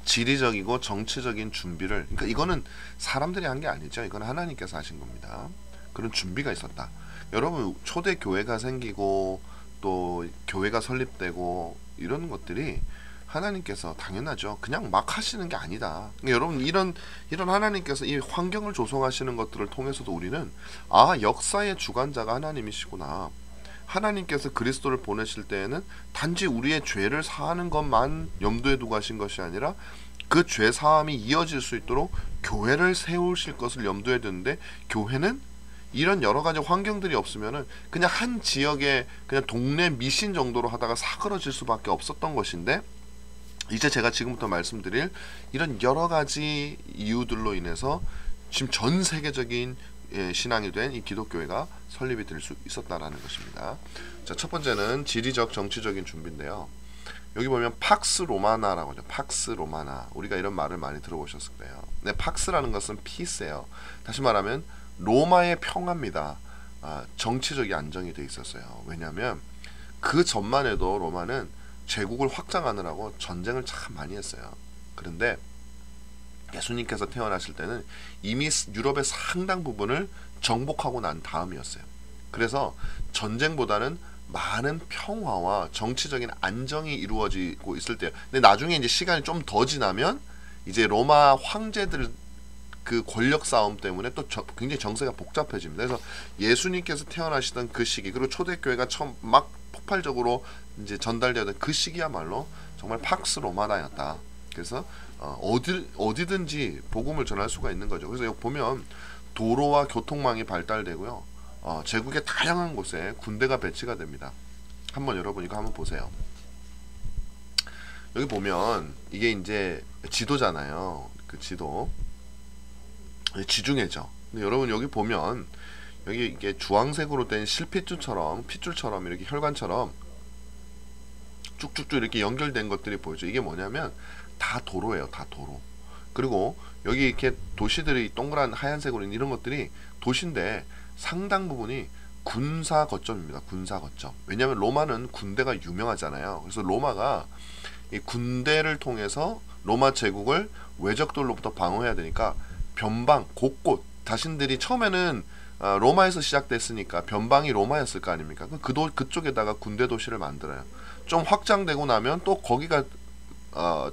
지리적이고 정치적인 준비를, 그러니까 이거는 사람들이 한 게 아니죠. 이건 하나님께서 하신 겁니다. 그런 준비가 있었다. 여러분, 초대 교회가 생기고 또 교회가 설립되고 이런 것들이 하나님께서 당연하죠. 그냥 막 하시는 게 아니다. 그러니까 여러분, 이런 하나님께서 이 환경을 조성하시는 것들을 통해서도 우리는 역사의 주관자가 하나님이시구나. 하나님께서 그리스도를 보내실 때에는 단지 우리의 죄를 사하는 것만 염두에 두고 하신 것이 아니라 그 죄 사함이 이어질 수 있도록 교회를 세우실 것을 염두에 두는데, 교회는 이런 여러 가지 환경들이 없으면은 그냥 한 지역의 그냥 동네 미신 정도로 하다가 사그러질 수밖에 없었던 것인데, 이제 제가 지금부터 말씀드릴 이런 여러 가지 이유들로 인해서 지금 전 세계적인 신앙이 된 이 기독교회가 설립이 될 수 있었다라는 것입니다. 자, 첫 번째는 지리적 정치적인 준비인데요. 여기 보면 팍스 로마나라고 하죠. 팍스 로마나. 우리가 이런 말을 많이 들어보셨을 거예요. 네, 팍스라는 것은 피스예요. 다시 말하면 로마의 평화입니다. 정치적인 안정이 돼 있었어요. 왜냐하면 그 전만 해도 로마는 제국을 확장하느라고 전쟁을 참 많이 했어요. 그런데 예수님께서 태어나실 때는 이미 유럽의 상당 부분을 정복하고 난 다음이었어요. 그래서 전쟁보다는 많은 평화와 정치적인 안정이 이루어지고 있을 때요. 근데 나중에 이제 시간이 좀 더 지나면 이제 로마 황제들 그 권력 싸움 때문에 또 굉장히 정세가 복잡해집니다. 그래서 예수님께서 태어나시던 그 시기, 그리고 초대교회가 처음 막 폭발적으로 이제 전달되던 그 시기야말로 정말 팍스 로마나였다. 그래서 어디든지 복음을 전할 수가 있는 거죠. 그래서 여기 보면 도로와 교통망이 발달되고요. 제국의 다양한 곳에 군대가 배치가 됩니다. 한번 여러분 이거 한번 보세요. 여기 보면 이게 이제 지도잖아요. 그 지도. 지중해죠. 근데 여러분 여기 보면 여기 이게 주황색으로 된 실핏줄처럼 핏줄처럼 이렇게 혈관처럼 쭉쭉쭉 이렇게 연결된 것들이 보이죠. 이게 뭐냐면 다 도로예요. 다 도로. 그리고 여기 이렇게 도시들이 동그란 하얀색으로 있는 이런 것들이 도시인데 상당 부분이 군사 거점입니다. 군사 거점. 왜냐하면 로마는 군대가 유명하잖아요. 그래서 로마가 이 군대를 통해서 로마 제국을 외적들로부터 방어해야 되니까 변방 곳곳, 자신들이 처음에는 로마에서 시작됐으니까 변방이 로마였을 거 아닙니까? 그쪽에다가 군대 도시를 만들어요. 좀 확장되고 나면 또 거기가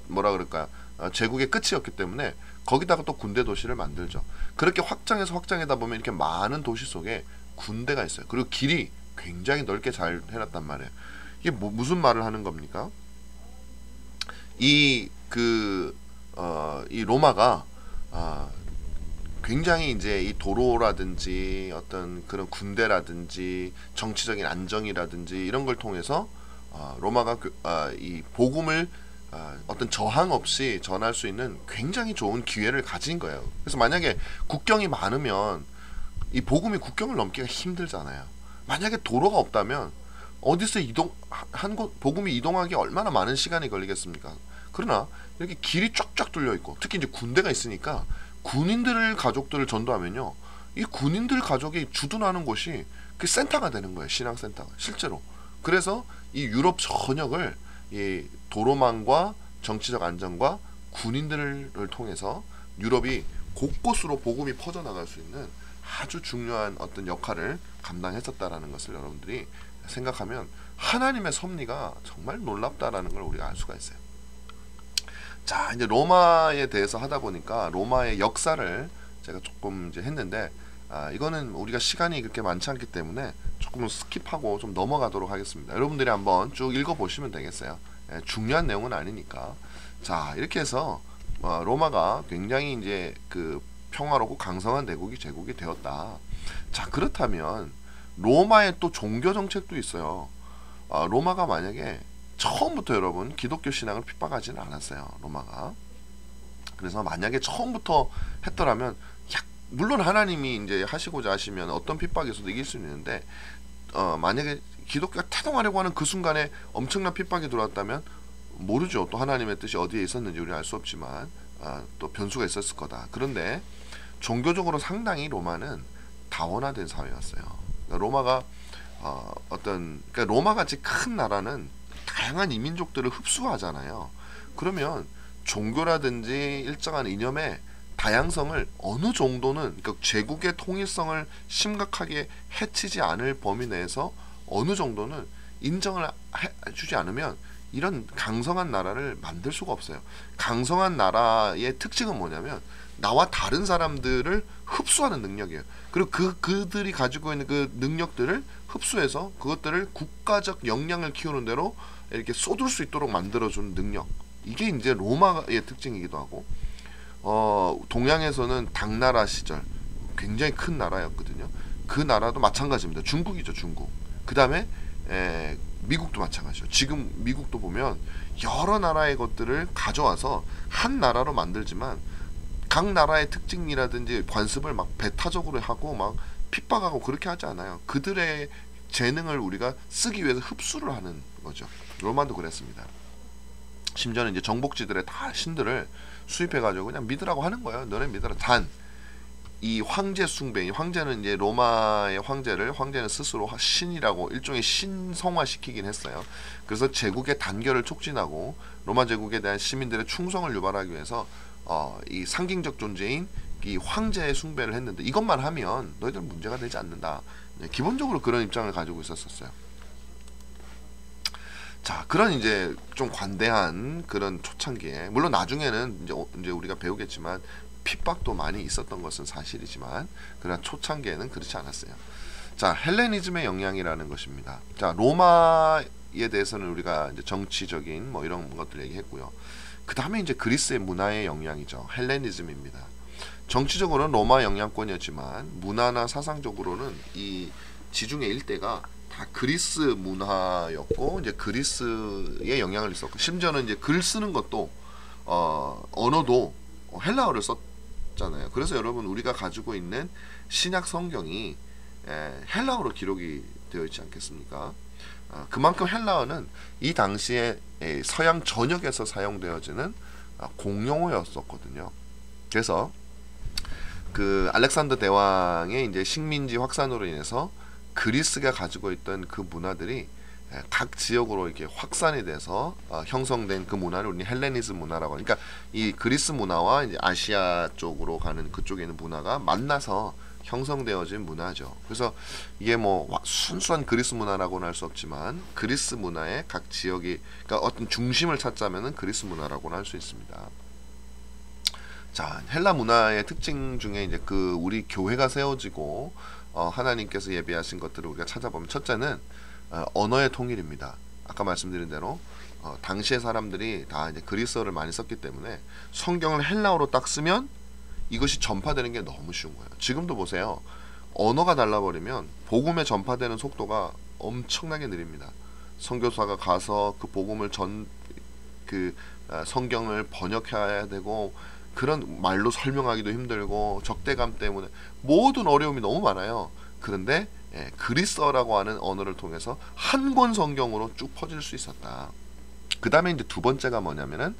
뭐라 그럴까요? 제국의 끝이었기 때문에 거기다가 또 군대 도시를 만들죠. 그렇게 확장해서 확장하다 보면 이렇게 많은 도시 속에 군대가 있어요. 그리고 길이 굉장히 넓게 잘 해놨단 말이에요. 이게 무슨 말을 하는 겁니까? 이 로마가 굉장히 이제 이 도로라든지 어떤 그런 군대라든지 정치적인 안정이라든지 이런 걸 통해서 로마가 이 복음을 어떤 저항 없이 전할 수 있는 굉장히 좋은 기회를 가진 거예요. 그래서 만약에 국경이 많으면 이 복음이 국경을 넘기가 힘들잖아요. 만약에 도로가 없다면 어디서 복음이 이동하기 얼마나 많은 시간이 걸리겠습니까? 그러나 이렇게 길이 쫙쫙 뚫려 있고, 특히 이제 군대가 있으니까 군인들 가족들을 전도하면요, 이 군인들 가족이 주둔하는 곳이 그 센터가 되는 거예요. 신앙센터가 실제로. 그래서 이 유럽 전역을 이 도로망과 정치적 안정과 군인들을 통해서 유럽이 곳곳으로 복음이 퍼져나갈 수 있는 아주 중요한 어떤 역할을 감당했었다라는 것을 여러분들이 생각하면 하나님의 섭리가 정말 놀랍다라는 걸 우리가 알 수가 있어요. 자, 이제 로마에 대해서 하다 보니까 로마의 역사를 제가 조금 이제 했는데, 이거는 우리가 시간이 그렇게 많지 않기 때문에 조금 스킵하고 좀 넘어가도록 하겠습니다. 여러분들이 한번 쭉 읽어보시면 되겠어요. 중요한 내용은 아니니까. 자, 이렇게 해서 로마가 굉장히 이제 그 평화롭고 강성한 제국이 되었다. 자, 그렇다면 로마의 또 종교 정책도 있어요. 로마가 만약에 처음부터 여러분 기독교 신앙을 핍박하지는 않았어요. 로마가. 그래서 만약에 처음부터 했더라면, 물론 하나님이 이제 하시고자 하시면 어떤 핍박에서도 이길 수는 있는데, 만약에 기독교가 태동하려고 하는 그 순간에 엄청난 핍박이 들어왔다면 모르죠. 또 하나님의 뜻이 어디에 있었는지 우리는 알 수 없지만 또 변수가 있었을 거다. 그런데 종교적으로 상당히 로마는 다원화된 사회였어요. 그러니까 로마가 그러니까 로마같이 큰 나라는 다양한 이민족들을 흡수하잖아요. 그러면 종교라든지 일정한 이념의 다양성을 어느 정도는, 그러니까 제국의 통일성을 심각하게 해치지 않을 범위 내에서 어느 정도는 인정을 해주지 않으면 이런 강성한 나라를 만들 수가 없어요. 강성한 나라의 특징은 뭐냐면 나와 다른 사람들을 흡수하는 능력이에요. 그리고 그들이 가지고 있는 그 능력들을 흡수해서 그것들을 국가적 역량을 키우는 대로 이렇게 쏟을 수 있도록 만들어주는 능력. 이게 이제 로마의 특징이기도 하고, 동양에서는 당나라 시절 굉장히 큰 나라였거든요. 그 나라도 마찬가지입니다. 중국이죠, 중국. 그 다음에 미국도 마찬가지죠. 지금 미국도 보면 여러 나라의 것들을 가져와서 한 나라로 만들지만 각 나라의 특징이라든지 관습을 막 배타적으로 하고 막 핍박하고 그렇게 하지 않아요. 그들의 재능을 우리가 쓰기 위해서 흡수를 하는 거죠. 로마도 그랬습니다. 심지어는 이제 정복지들의 다 신들을 수입해가지고 그냥 믿으라고 하는 거예요. 너네 믿으라. 단 이 황제 숭배, 이 황제는 이제 로마의 황제는 스스로 신이라고 일종의 신성화시키긴 했어요. 그래서 제국의 단결을 촉진하고 로마 제국에 대한 시민들의 충성을 유발하기 위해서 이 상징적 존재인 이 황제의 숭배를 했는데, 이것만 하면 너희들 문제가 되지 않는다. 기본적으로 그런 입장을 가지고 있었어요. 자, 그런 이제 좀 관대한 그런 초창기에, 물론 나중에는 이제 우리가 배우겠지만 핍박도 많이 있었던 것은 사실이지만, 그러나 초창기에는 그렇지 않았어요. 자, 헬레니즘의 영향이라는 것입니다. 자, 로마에 대해서는 우리가 이제 정치적인 뭐 이런 것들 얘기했고요. 그 다음에 이제 그리스의 문화의 영향이죠. 헬레니즘입니다. 정치적으로는 로마 영향권이었지만 문화나 사상적으로는 이 지중해 일대가 다 그리스 문화였고, 이제 그리스의 영향을 있었고, 심지어는 이제 글 쓰는 것도 언어도 헬라어를 썼잖아요. 그래서 여러분 우리가 가지고 있는 신약 성경이 헬라어로 기록이 되어 있지 않겠습니까? 그만큼 헬라어는 이 당시에 서양 전역에서 사용되어지는 공용어였었거든요. 그래서 그 알렉산더 대왕의 이제 식민지 확산으로 인해서 그리스가 가지고 있던 그 문화들이 각 지역으로 이렇게 확산이 돼서 형성된 그 문화를 우리는 헬레니즘 문화라고 하니까, 이 그리스 문화와 이제 아시아 쪽으로 가는 그쪽에 있는 문화가 만나서 형성되어진 문화죠. 그래서 이게 뭐 순수한 그리스 문화라고는 할 수 없지만 그리스 문화의 각 지역이, 그러니까 어떤 중심을 찾자면은 그리스 문화라고는 할 수 있습니다. 자, 헬라 문화의 특징 중에 이제 그 우리 교회가 세워지고 하나님께서 예비하신 것들을 우리가 찾아보면, 첫째는 언어의 통일입니다. 아까 말씀드린 대로 당시의 사람들이 다 이제 그리스어를 많이 썼기 때문에 성경을 헬라어로 딱 쓰면 이것이 전파되는 게 너무 쉬운 거예요. 지금도 보세요. 언어가 달라버리면 복음의 전파되는 속도가 엄청나게 느립니다. 선교사가 가서 그 복음을 성경을 번역해야 되고, 그런 말로 설명하기도 힘들고, 적대감 때문에 모든 어려움이 너무 많아요. 그런데 그리스어라고 하는 언어를 통해서 한 권 성경으로 쭉 퍼질 수 있었다. 그 다음에 이제 두 번째가 뭐냐면은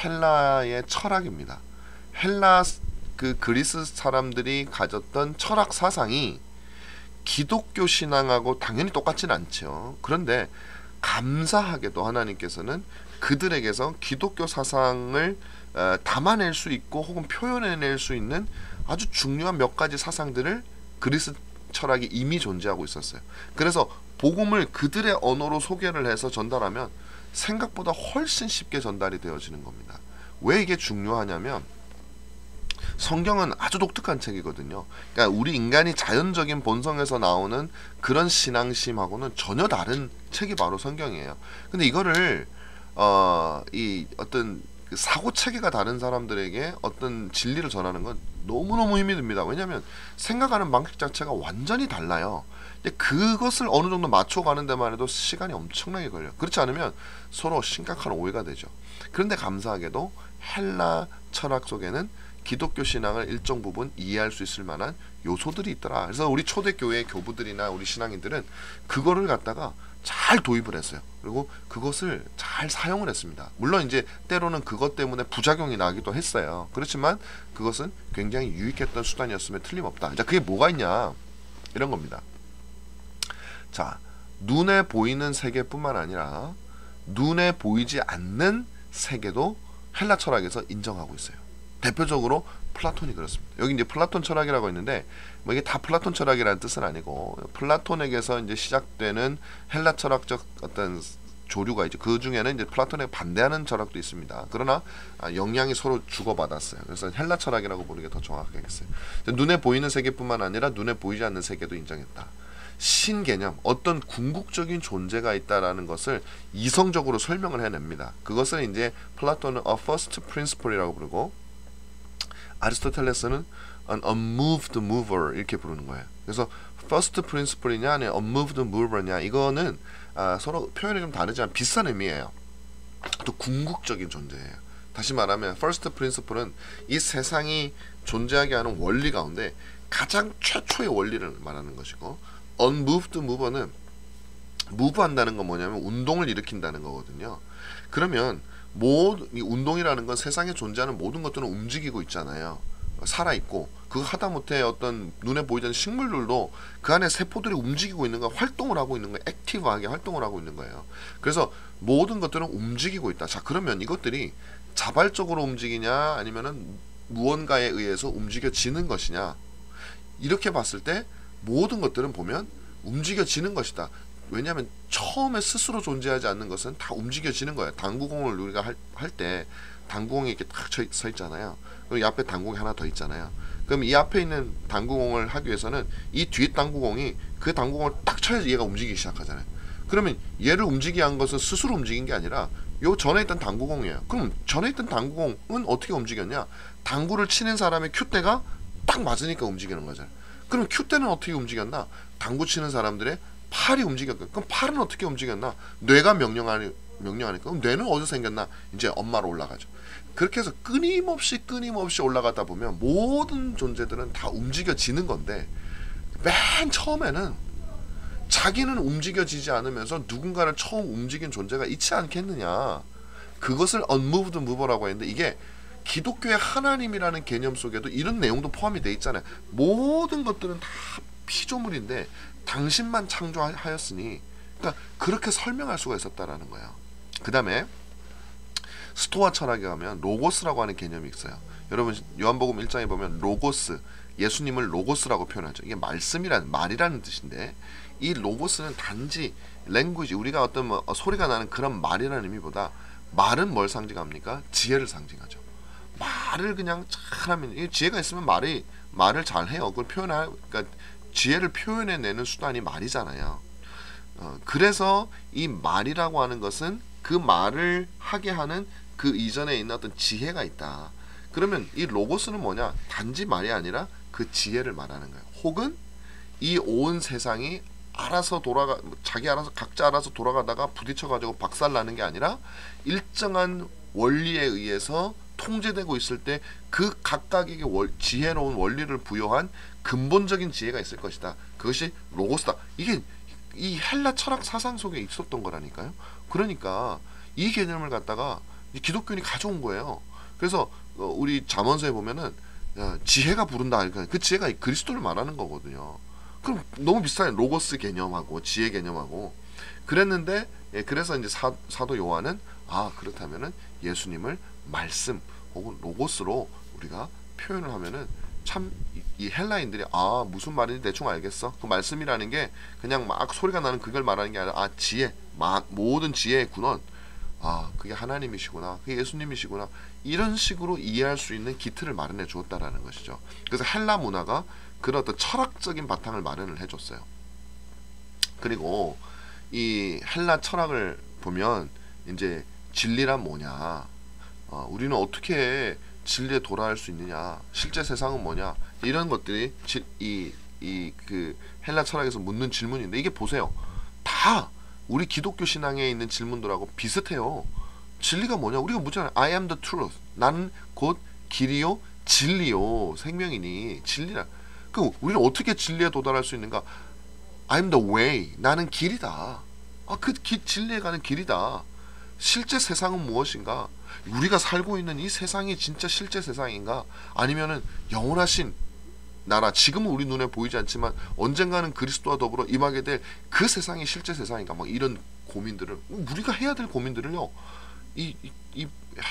헬라의 철학입니다. 헬라 그 그리스 사람들이 가졌던 철학 사상이 기독교 신앙하고 당연히 똑같지는 않죠. 그런데 감사하게도 하나님께서는 그들에게서 기독교 사상을 담아낼 수 있고 혹은 표현해낼 수 있는 아주 중요한 몇 가지 사상들을 그리스 철학이 이미 존재하고 있었어요. 그래서 복음을 그들의 언어로 소개를 해서 전달하면 생각보다 훨씬 쉽게 전달이 되어지는 겁니다. 왜 이게 중요하냐면 성경은 아주 독특한 책이거든요. 그러니까 우리 인간이 자연적인 본성에서 나오는 그런 신앙심하고는 전혀 다른 책이 바로 성경이에요. 근데 이거를 이 어떤 그 사고 체계가 다른 사람들에게 어떤 진리를 전하는 건 너무너무 힘이 듭니다. 왜냐하면 생각하는 방식 자체가 완전히 달라요. 근데 그것을 어느 정도 맞춰가는 데만 해도 시간이 엄청나게 걸려요. 그렇지 않으면 서로 심각한 오해가 되죠. 그런데 감사하게도 헬라 철학 속에는 기독교 신앙을 일정 부분 이해할 수 있을 만한 요소들이 있더라. 그래서 우리 초대교회 교부들이나 우리 신앙인들은 그거를 갖다가 잘 도입을 했어요. 그리고 그것을 잘 사용을 했습니다. 물론 이제 때로는 그것 때문에 부작용이 나기도 했어요. 그렇지만 그것은 굉장히 유익했던 수단이었으면 틀림없다. 자, 그게 뭐가 있냐? 이런 겁니다. 자, 눈에 보이는 세계뿐만 아니라 눈에 보이지 않는 세계도 헬라 철학에서 인정하고 있어요. 대표적으로 플라톤이 그렇습니다. 여기 이제 플라톤 철학이라고 있는데 뭐 이게 다 플라톤 철학이라는 뜻은 아니고 플라톤에게서 이제 시작되는 헬라 철학적 어떤 조류가 있죠. 그 중에는 이제 플라톤에 반대하는 철학도 있습니다. 그러나 영향이 서로 주고받았어요. 그래서 헬라 철학이라고 부르는 게 더 정확하겠어요. 눈에 보이는 세계뿐만 아니라 눈에 보이지 않는 세계도 인정했다. 신개념, 어떤 궁극적인 존재가 있다라는 것을 이성적으로 설명을 해냅니다. 그것을 이제 플라톤은 a first principle이라고 부르고 아리스토텔레스는 an unmoved mover 이렇게 부르는 거예요. 그래서 first principle이냐 아니면 unmoved mover냐 이거는 서로 표현이 좀 다르지만 비슷한 의미예요. 또 궁극적인 존재예요. 다시 말하면 first principle은 이 세상이 존재하게 하는 원리 가운데 가장 최초의 원리를 말하는 것이고 unmoved mover는 move한다는 건 뭐냐면 운동을 일으킨다는 거거든요. 그러면 이 운동이라는 건 세상에 존재하는 모든 것들은 움직이고 있잖아요. 살아있고 그거 하다못해 어떤 눈에 보이지 않는 식물들도 그 안에 세포들이 움직이고 있는 거 활동을 하고 있는 거예요. 액티브하게 활동을 하고 있는 거예요. 그래서 모든 것들은 움직이고 있다. 자, 그러면 이것들이 자발적으로 움직이냐 아니면은 무언가에 의해서 움직여지는 것이냐, 이렇게 봤을 때 모든 것들은 보면 움직여지는 것이다. 왜냐하면 처음에 스스로 존재하지 않는 것은 다 움직여지는 거예요. 당구공을 우리가 할 때 당구공이 이렇게 딱 서 있잖아요. 그럼 이 앞에 당구공이 하나 더 있잖아요. 그럼 이 앞에 있는 당구공을 하기 위해서는 이 뒤에 당구공이 그 당구공을 딱 쳐야지 얘가 움직이기 시작하잖아요. 그러면 얘를 움직이게 한 것은 스스로 움직인 게 아니라 요 전에 있던 당구공이에요. 그럼 전에 있던 당구공은 어떻게 움직였냐? 당구를 치는 사람의 큐대가 딱 맞으니까 움직이는 거잖아요. 그럼 큐대는 어떻게 움직였나? 당구 치는 사람들의 팔이 움직였고, 그럼 팔은 어떻게 움직였나? 뇌가 명령하니까. 그럼 뇌는 어디서 생겼나? 이제 엄마로 올라가죠. 그렇게 해서 끊임없이 올라가다 보면 모든 존재들은 다 움직여지는 건데, 맨 처음에는 자기는 움직여지지 않으면서 누군가를 처음 움직인 존재가 있지 않겠느냐. 그것을 unmoved mover라고 했는데, 이게 기독교의 하나님이라는 개념 속에도 이런 내용도 포함이 돼 있잖아요. 모든 것들은 다 피조물인데 당신만 창조하였으니, 그러니까 그렇게 설명할 수가 있었다라는 거예요. 그 다음에 스토아 철학에 가면 로고스라고 하는 개념이 있어요. 여러분 요한복음 1장에 보면 로고스, 예수님을 로고스라고 표현하죠. 이게 말이라는 뜻인데, 이 로고스는 단지 랭귀지, 우리가 어떤 소리가 나는 그런 말이라는 의미보다 말은 뭘 상징합니까? 지혜를 상징하죠. 말을 그냥 잘하면, 지혜가 있으면 말을 잘해요. 그걸 그러니까 지혜를 표현해내는 수단이 말이잖아요. 그래서 이 말이라고 하는 것은 그 말을 하게 하는 그 이전에 있는 어떤 지혜가 있다. 그러면 이 로고스는 뭐냐? 단지 말이 아니라 그 지혜를 말하는 거예요. 혹은 이 온 세상이 각자 알아서 돌아가다가 부딪혀가지고 박살나는 게 아니라 일정한 원리에 의해서 통제되고 있을 때 그 각각에게 지혜로운 원리를 부여한 근본적인 지혜가 있을 것이다. 그것이 로고스다. 이게 이 헬라 철학 사상 속에 있었던 거라니까요. 그러니까 이 개념을 갖다가 기독교인이 가져온 거예요. 그래서 우리 잠언서에 보면은 지혜가 부른다. 그러니까 그 지혜가 그리스도를 말하는 거거든요. 그럼 너무 비슷한 로고스 개념하고 지혜 개념하고 그랬는데 그래서 이제 사도 요한은 그렇다면은 예수님을 말씀 혹은 로고스로 우리가 표현을 하면은 참 이 헬라인들이 무슨 말인지 대충 알겠어. 그 말씀이라는 게 그냥 막 소리가 나는 그걸 말하는 게 아니라 지혜, 모든 지혜의 근원, 그게 하나님이시구나, 그게 예수님이시구나, 이런 식으로 이해할 수 있는 기틀을 마련해 주었다라는 것이죠. 그래서 헬라 문화가 그런 어떤 철학적인 바탕을 마련을 해줬어요. 그리고 이 헬라 철학을 보면 이제 진리란 뭐냐, 우리는 어떻게 진리에 돌아갈 수 있느냐, 실제 세상은 뭐냐, 이런 것들이 그 헬라 철학에서 묻는 질문인데, 이게 보세요, 다 우리 기독교 신앙에 있는 질문들하고 비슷해요. 진리가 뭐냐, 우리가 묻잖아요. I am the truth. 나는 곧 길이요 진리요 생명이니 진리라. 그럼 우리는 어떻게 진리에 도달할 수 있는가? I'm the way. 나는 길이다. 진리에 가는 길이다. 실제 세상은 무엇인가? 우리가 살고 있는 이 세상이 진짜 실제 세상인가? 아니면은 영원하신 나라, 지금은 우리 눈에 보이지 않지만 언젠가는 그리스도와 더불어 임하게 될 그 세상이 실제 세상인가? 이런 고민들을, 우리가 해야 될 고민들을요, 이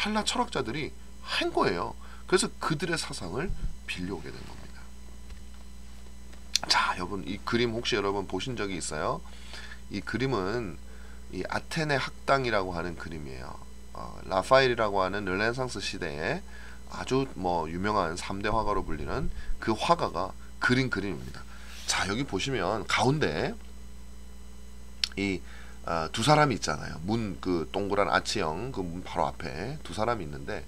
헬라 철학자들이 한 거예요. 그래서 그들의 사상을 빌려오게 된 겁니다. 자, 여러분, 이 그림 혹시 여러분 보신 적이 있어요? 이 그림은 이 아테네 학당이라고 하는 그림이에요. 라파엘이라고 하는 르네상스 시대에 아주 유명한 3대 화가로 불리는 그 화가가 그린 그림입니다. 자, 여기 보시면 가운데 이 두 사람이 있잖아요. 그 동그란 아치형 그 문 바로 앞에 두 사람이 있는데,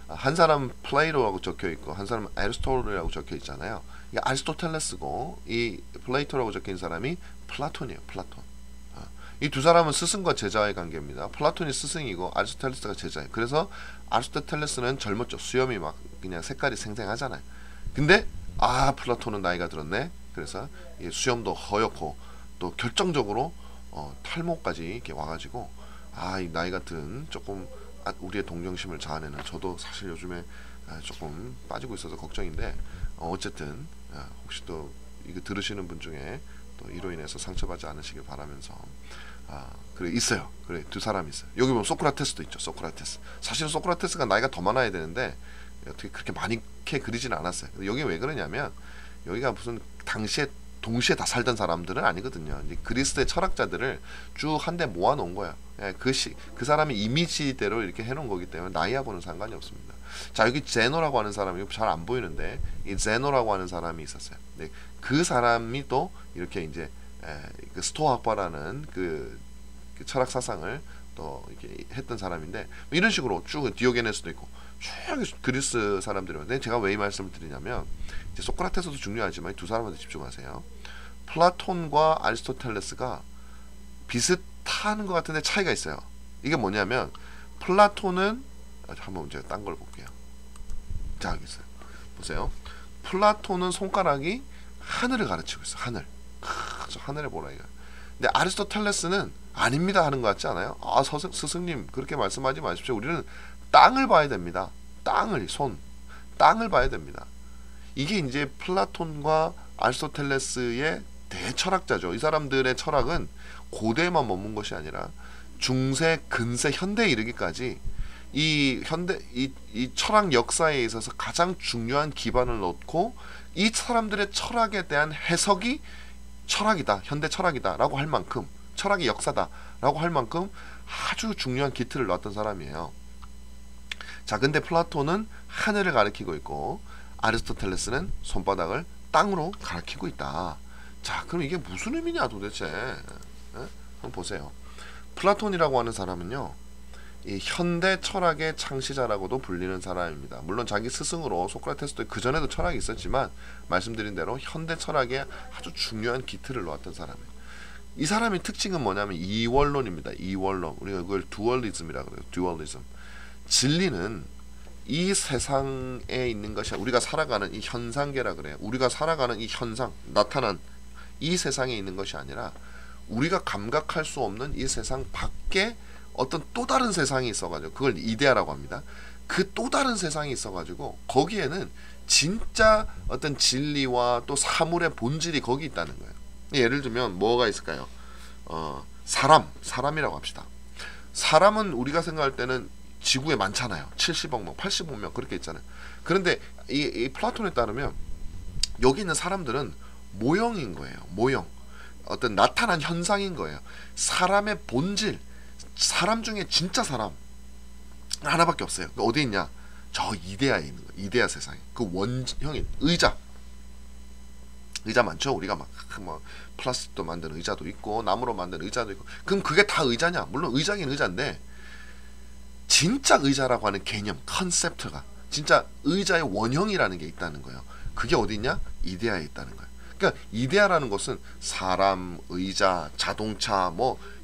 한 사람 플레이토라고 적혀 있고 한 사람은 애리스토텔이라고 적혀 있잖아요. 이게 아리스토텔레스고 이 플레이토라고 적혀 있는 사람이 플라톤이에요. 플라톤. 이 두 사람은 스승과 제자의 관계입니다. 플라톤이 스승이고 아리스토텔레스가 제자예요. 그래서 아리스토텔레스는 젊었죠. 수염이 막 그냥 색깔이 생생하잖아요. 근데 플라톤은 나이가 들었네. 그래서 이 수염도 허옇고 또 결정적으로 탈모까지 이렇게 와가지고 이 나이가 든 조금 우리의 동정심을 자아내는, 저도 사실 요즘에 조금 빠지고 있어서 걱정인데, 어쨌든 혹시 또 이거 들으시는 분 중에 또 이로 인해서 상처받지 않으시길 바라면서, 그래 있어요. 그래 두 사람이 있어요. 여기 보면 소크라테스도 있죠. 소크라테스. 사실은 소크라테스가 나이가 더 많아야 되는데 어떻게 그렇게 많게 그리지는 않았어요. 여기 왜 그러냐면 여기가 무슨 당시에 동시에 다 살던 사람들은 아니거든요. 이제 그리스의 철학자들을 쭉 한데 모아놓은 거예요. 그 사람의 이미지대로 이렇게 해놓은 거기 때문에 나이하고는 상관이 없습니다. 자, 여기 제노라고 하는 사람이 잘 안 보이는데, 이 제노라고 하는 사람이 있었어요. 네, 그 사람이 또 이렇게 이제 그 스토아과라는 그 철학 사상을 또 이렇게 했던 사람인데, 이런 식으로 쭉 디오게네스도 있고 쭉 그리스 사람들이. 근데 제가 왜 이 말씀을 드리냐면, 이제 소크라테스도 중요하지만 이 두 사람한테 집중하세요. 플라톤과 아리스토텔레스가 비슷한 것 같은데 차이가 있어요. 이게 뭐냐면, 플라톤은 한번 제가 딴 걸 볼게요. 자, 여기 있어요. 보세요. 플라톤은 손가락이 하늘을 가르치고 있어. 하늘. 저 하늘에 보라 이거. 근데 아리스토텔레스는 아닙니다 하는 것 같지 않아요? 스승님 그렇게 말씀하지 마십시오. 우리는 땅을 봐야 됩니다. 땅을 봐야 됩니다. 이게 이제 플라톤과 아리스토텔레스의 대철학자죠. 이 사람들의 철학은 고대에만 머문 것이 아니라 중세, 근세, 현대에 이르기까지 이 철학 역사에 있어서 가장 중요한 기반을 놓고 이 사람들의 철학에 대한 해석이 철학이다, 현대 철학이다 라고 할 만큼, 철학의 역사다 라고 할 만큼 아주 중요한 기틀을 놨던 사람이에요. 자, 근데 플라톤은 하늘을 가리키고 있고 아리스토텔레스는 손바닥을 땅으로 가리키고 있다. 자, 그럼 이게 무슨 의미냐 도대체? 한번 보세요. 플라톤이라고 하는 사람은요, 이 현대 철학의 창시자라고도 불리는 사람입니다. 물론 자기 스승으로 소크라테스도 그 전에도 철학이 있었지만 말씀드린 대로 현대 철학의 아주 중요한 기틀을 놓았던 사람이에요. 이 사람의 특징은 뭐냐면 이원론입니다. 이원론. 우리가 그걸 듀얼리즘이라고 그래요. 듀얼리즘. 진리는 이 세상에 있는 것이 우리가 살아가는 이 현상계라 그래요. 우리가 살아가는 이 현상, 나타난 이 세상에 있는 것이 아니라 우리가 감각할 수 없는 이 세상 밖에 어떤 또 다른 세상이 있어가지고 그걸 이데아라고 합니다. 그 또 다른 세상이 있어가지고 거기에는 진짜 어떤 진리와 또 사물의 본질이 거기 있다는 거예요. 예를 들면 뭐가 있을까요? 사람이라고 합시다. 사람은 우리가 생각할 때는 지구에 많잖아요. 70억 명, 80억 명 그렇게 있잖아요. 그런데 이 플라톤에 따르면 여기 있는 사람들은 모형인 거예요. 모형. 어떤 나타난 현상인 거예요. 사람의 본질, 사람 중에 진짜 사람 하나밖에 없어요. 어디 있냐? 저 이데아에 있는 거예요. 이데아 세상에. 그 원형인 의자 많죠. 우리가 막 플라스틱도 만든 의자도 있고 나무로 만든 의자도 있고. 그럼 그게 다 의자냐? 물론 의자긴 의자인데 진짜 의자라고 하는 개념, 컨셉트가 진짜 의자의 원형이라는 게 있다는 거예요. 그게 어디 있냐? 이데아에 있다는 거예요. 그러니까 이데아라는 것은 사람, 의자, 자동차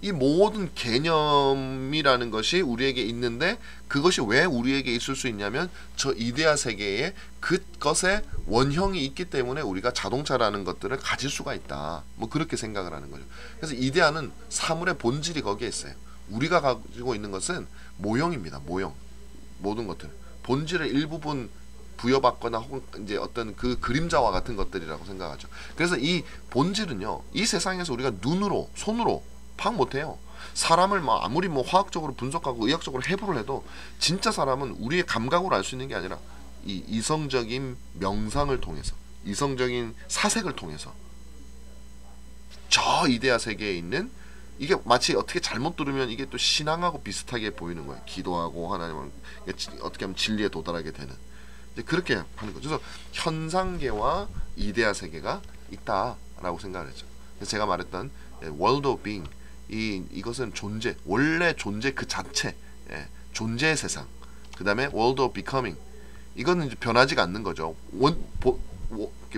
이 모든 개념이라는 것이 우리에게 있는데 그것이 왜 우리에게 있을 수 있냐면 저 이데아 세계에 그것의 원형이 있기 때문에 우리가 자동차라는 것들을 가질 수가 있다. 그렇게 생각을 하는 거죠. 그래서 이데아는 사물의 본질이 거기에 있어요. 우리가 가지고 있는 것은 모형입니다. 모형. 모든 것들. 본질의 일부분 부여받거나 혹은 이제 어떤 그 그림자와 같은 것들이라고 생각하죠. 그래서 이 본질은요, 이 세상에서 우리가 눈으로, 손으로 파악 못해요. 사람을 아무리 화학적으로 분석하고 의학적으로 해부를 해도 진짜 사람은 우리의 감각으로 알 수 있는 게 아니라 이 이성적인 명상을 통해서, 이성적인 사색을 통해서 저 이데아 세계에 있는 이게 마치 어떻게 잘못 들으면 이게 또 신앙하고 비슷하게 보이는 거예요. 기도하고 하나님을 어떻게 하면 진리에 도달하게 되는. 이제 그렇게 하는 거죠. 그래서 현상계와 이데아 세계가 있다라고 생각을 했죠. 그래서 제가 말했던 world of being 이것은 존재, 원래 존재 그 자체, 존재의 세상. 그 다음에 world of becoming 이거는 이제 변하지가 않는 거죠.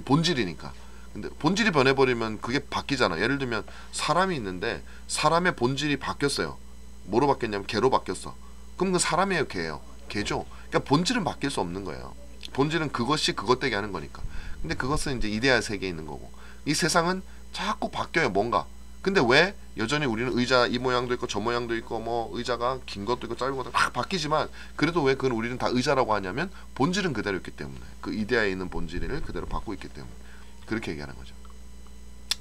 본질이니까. 근데 본질이 변해버리면 그게 바뀌잖아. 예를 들면 사람이 있는데 사람의 본질이 바뀌었어요. 뭐로 바뀌었냐면 개로 바뀌었어. 그럼 그 사람이에요, 개예요? 개죠. 그러니까 본질은 바뀔 수 없는 거예요. 본질은 그것이 그것 되게 하는 거니까. 근데 그것은 이제 이데아 세계에 있는 거고, 이 세상은 자꾸 바뀌어요, 뭔가. 근데 왜 여전히 우리는 의자 이 모양도 있고 저 모양도 있고 의자가 긴 것도 있고 짧은 것도 막 바뀌지만 그래도 왜 그건 우리는 다 의자라고 하냐면 본질은 그대로 있기 때문에, 그 이데아에 있는 본질을 그대로 받고 있기 때문에 그렇게 얘기하는 거죠.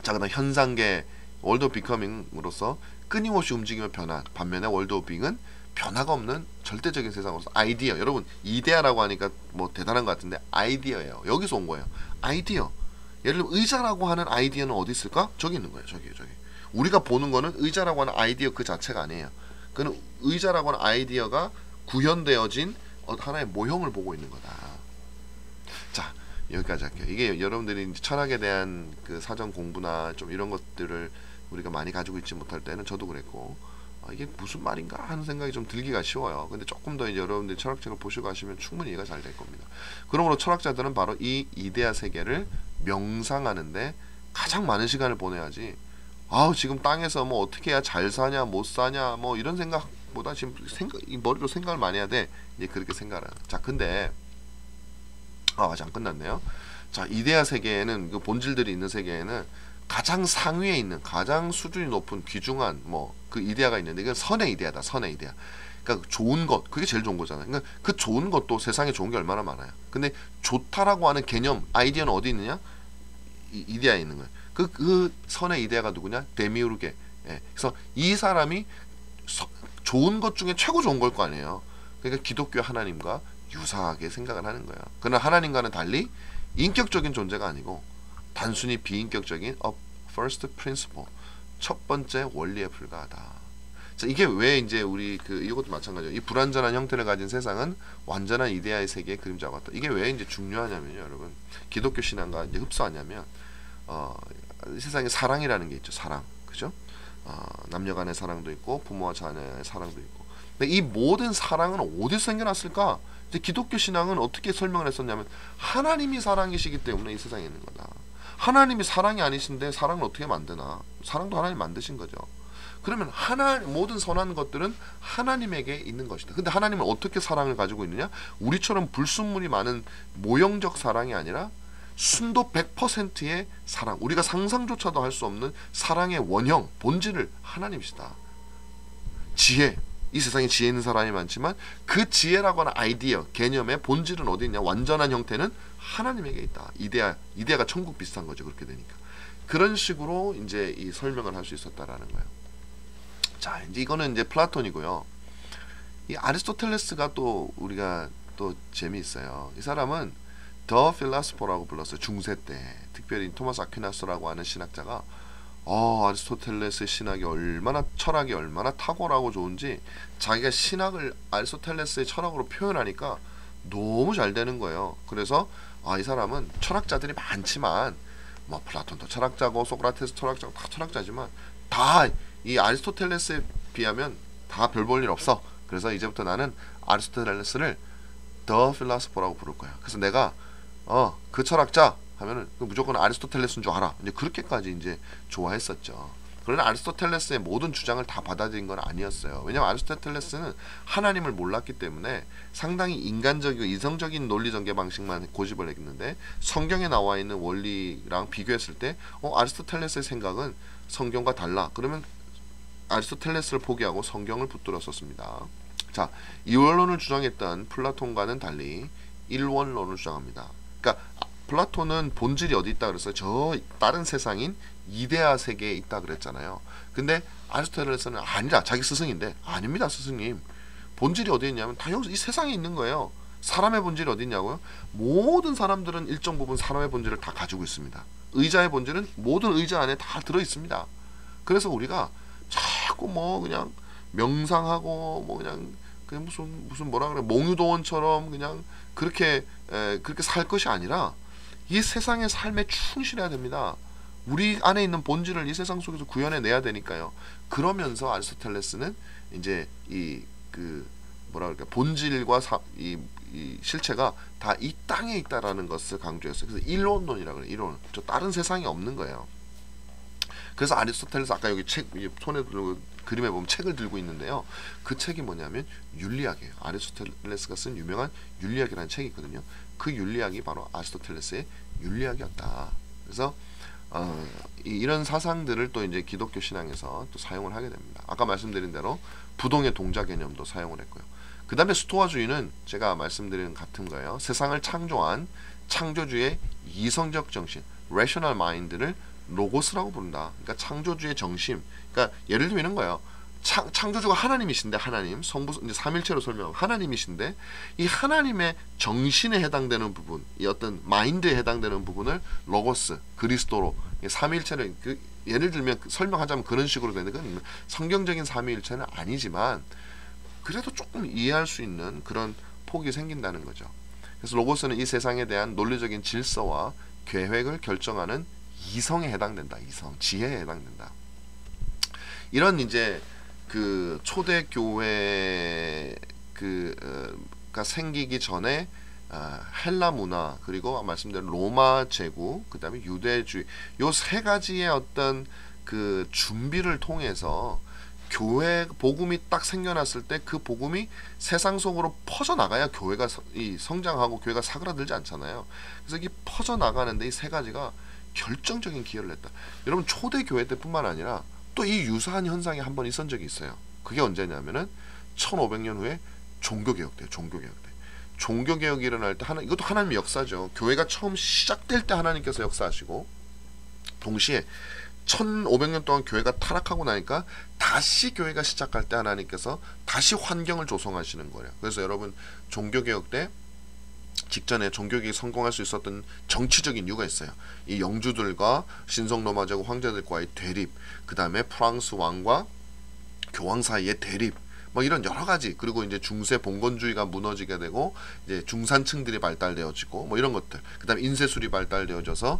자, 그다음 현상계 월드 오브 비커밍으로서 끊임없이 움직이며 변한 반면에 월드 오브 빙은 변화가 없는 절대적인 세상으로서 아이디어. 여러분 이데아라고 하니까 대단한 것 같은데 아이디어예요. 여기서 온 거예요. 아이디어. 예를 들면 의자라고 하는 아이디어는 어디 있을까? 저기 있는 거예요. 저기. 우리가 보는 거는 의자라고 하는 아이디어 그 자체가 아니에요. 그는 의자라고 하는 아이디어가 구현되어진 하나의 모형을 보고 있는 거다. 자, 여기까지 할게요. 이게 여러분들이 철학에 대한 그 사전 공부나 좀 이런 것들을 우리가 많이 가지고 있지 못할 때는 저도 그랬고 이게 무슨 말인가 하는 생각이 좀 들기가 쉬워요. 근데 조금 더 이제 여러분들이 철학책을 보시고 하시면 충분히 이해가 잘 될 겁니다. 그러므로 철학자들은 바로 이 이데아 세계를 명상하는데 가장 많은 시간을 보내야지 지금 땅에서 어떻게 해야 잘 사냐 못 사냐 이런 생각보다 지금 이 머리로 생각을 많이 해야 돼. 이제 그렇게 생각을 하는. 자, 근데 아직 안 끝났네요. 자, 이데아 세계에는 그 본질들이 있는 세계에는 가장 상위에 있는 가장 수준이 높은 귀중한 그 이데아가 있는데 이건 선의 이데아다. 선의 이데아. 그러니까 좋은 것, 그게 제일 좋은 거잖아요. 그러니까 그 좋은 것도 세상에 좋은 게 얼마나 많아요. 근데 좋다라고 하는 개념, 아이디어는 어디 있느냐? 이데아에 있는 거예요. 그 선의 이데아가 누구냐? 데미우르게. 그래서 이 사람이 좋은 것 중에 최고 좋은 걸 거 아니에요. 그러니까 기독교 하나님과 유사하게 생각을 하는 거예요. 그러나 하나님과는 달리 인격적인 존재가 아니고 단순히 비인격적인 first principle, 첫 번째 원리에 불과하다. 자, 이게 왜 이제 우리 이것도 마찬가지예요. 이 불완전한 형태를 가진 세상은 완전한 이데아의 세계의 그림자와 같다. 이게 왜 이제 중요하냐면요, 여러분. 기독교 신앙과 이제 흡사하냐면 세상에 사랑이라는 게 있죠. 사랑, 그죠? 남녀간의 사랑도 있고 부모와 자녀의 사랑도 있고. 근데 이 모든 사랑은 어디서 생겨났을까? 이제 기독교 신앙은 어떻게 설명을 했었냐면 하나님이 사랑이시기 때문에 이 세상에 있는 거다. 하나님이 사랑이 아니신데 사랑을 어떻게 만드나? 사랑도 하나님 만드신 거죠. 그러면 모든 선한 것들은 하나님에게 있는 것이다. 근데 하나님은 어떻게 사랑을 가지고 있느냐? 우리처럼 불순물이 많은 모형적 사랑이 아니라 순도 100%의 사랑, 우리가 상상조차도 할 수 없는 사랑의 원형, 본질을 하나님이시다. 지혜, 이 세상에 지혜 있는 사람이 많지만 그 지혜라고 하는 아이디어, 개념의 본질은 어디 있냐? 완전한 형태는 하나님에게 있다. 이데아가 천국 비슷한 거죠. 그렇게 되니까. 그런 식으로 이제 이 설명을 할 수 있었다라는 거예요. 자, 이제 이거는 이제 플라톤이고요. 이 아리스토텔레스가 또 우리가 또 재미있어요. 이 사람은 더 필라스포라고 불렀어요. 중세 때. 특별히 토마스 아퀴나스라고 하는 신학자가 아리스토텔레스의 신학이 얼마나 철학이 얼마나 탁월하고 좋은지 자기가 신학을 아리스토텔레스의 철학으로 표현하니까 너무 잘 되는 거예요. 그래서 이 사람은 철학자들이 많지만 뭐 플라톤도 철학자고 소크라테스 철학자고 다 철학자지만 다 이 아리스토텔레스에 비하면 다 별 볼 일 없어. 그래서 이제부터 나는 아리스토텔레스를 더 필라스포라고 부를 거야. 그래서 내가 그 철학자 하면은 무조건 아리스토텔레스인 줄 알아. 이제 그렇게까지 이제 좋아했었죠. 그러나 아리스토텔레스의 모든 주장을 다 받아들인 건 아니었어요. 왜냐하면 아리스토텔레스는 하나님을 몰랐기 때문에 상당히 인간적이고 이성적인 논리 전개 방식만 고집을 했는데 성경에 나와 있는 원리랑 비교했을 때 아리스토텔레스의 생각은 성경과 달라. 그러면 아리스토텔레스를 포기하고 성경을 붙들었었습니다. 자, 이원론을 주장했던 플라톤과는 달리 일원론을 주장합니다. 그러니까 플라톤은 본질이 어디 있다 그랬어요? 저 다른 세상인 이데아 세계에 있다 그랬잖아요. 근데 아리스토텔레스는 아니라, 자기 스승인데 아닙니다 스승님. 본질이 어디 있냐면 다 여기서 이 세상에 있는 거예요. 사람의 본질이 어디 있냐고요? 모든 사람들은 일정 부분 사람의 본질을 다 가지고 있습니다. 의자의 본질은 모든 의자 안에 다 들어 있습니다. 그래서 우리가 자꾸 뭐 그냥 명상하고 뭐 그냥 무슨 뭐라 그래, 몽유도원처럼 그냥 그렇게 살 것이 아니라 이 세상의 삶에 충실해야 됩니다. 우리 안에 있는 본질을 이 세상 속에서 구현해내야 되니까요. 그러면서 아리스토텔레스는 이제 뭐라 그럴까, 본질과 이 실체가 다 이 땅에 있다라는 것을 강조했어요. 그래서 일원론이라고 그래요. 일원. 저 다른 세상이 없는 거예요. 그래서 아리스토텔레스, 아까 여기 책 손에 들고 그림에 보면 책을 들고 있는데요. 그 책이 뭐냐면 윤리학이에요. 아리스토텔레스가 쓴 유명한 윤리학이라는 책이 있거든요. 그 윤리학이 바로 아리스토텔레스의 윤리학이었다. 그래서 이런 사상들을 또 이제 기독교 신앙에서 또 사용을 하게 됩니다. 아까 말씀드린 대로 부동의 동자 개념도 사용을 했고요. 그 다음에 스토아주의는 제가 말씀드린 같은 거예요. 세상을 창조한 창조주의 이성적 정신, rational mind를 로고스라고 부른다. 그러니까 창조주의 정심. 그러니까 예를 들면 이런 거예요. 창조주가 하나님이신데, 하나님, 성부 이제 삼일체로 설명하면 하나님이신데, 이 하나님의 정신에 해당되는 부분, 이 어떤 마인드에 해당되는 부분을 로고스, 그리스도로 삼일체를 예를 들면 설명하자면 그런 식으로 되는 건 성경적인 삼위일체는 아니지만 그래도 조금 이해할 수 있는 그런 폭이 생긴다는 거죠. 그래서 로고스는 이 세상에 대한 논리적인 질서와 계획을 결정하는 이성에 해당된다. 이성, 지혜에 해당된다. 이런 이제 그 초대 교회가 생기기 전에 헬라 문화, 그리고 말씀드린 로마 제국, 그 다음에 유대주의, 요 세 가지의 어떤 그 준비를 통해서 교회 복음이 딱 생겨났을 때 그 복음이 세상 속으로 퍼져나가야 교회가 성장하고 교회가 사그라들지 않잖아요. 그래서 이 퍼져나가는데 이 세 가지가 결정적인 기여를 했다. 여러분, 초대 교회 때뿐만 아니라 또 이 유사한 현상이 한 번 있었던 적이 있어요. 그게 언제냐면은 1500년 후에 종교개혁 때, 종교개혁이 일어날 때 이것도 하나님의 역사죠. 교회가 처음 시작될 때 하나님께서 역사하시고, 동시에 1500년 동안 교회가 타락하고 나니까 다시 교회가 시작할 때 하나님께서 다시 환경을 조성하시는 거예요. 그래서 여러분, 종교개혁 때 직전에 종교개혁이 성공할 수 있었던 정치적인 이유가 있어요. 이 영주들과 신성 로마 제국 황제들과의 대립, 그 다음에 프랑스 왕과 교황 사이의 대립, 뭐 이런 여러 가지, 그리고 이제 중세 봉건주의가 무너지게 되고 이제 중산층들이 발달되어지고 뭐 이런 것들, 그 다음에 인쇄술이 발달되어져서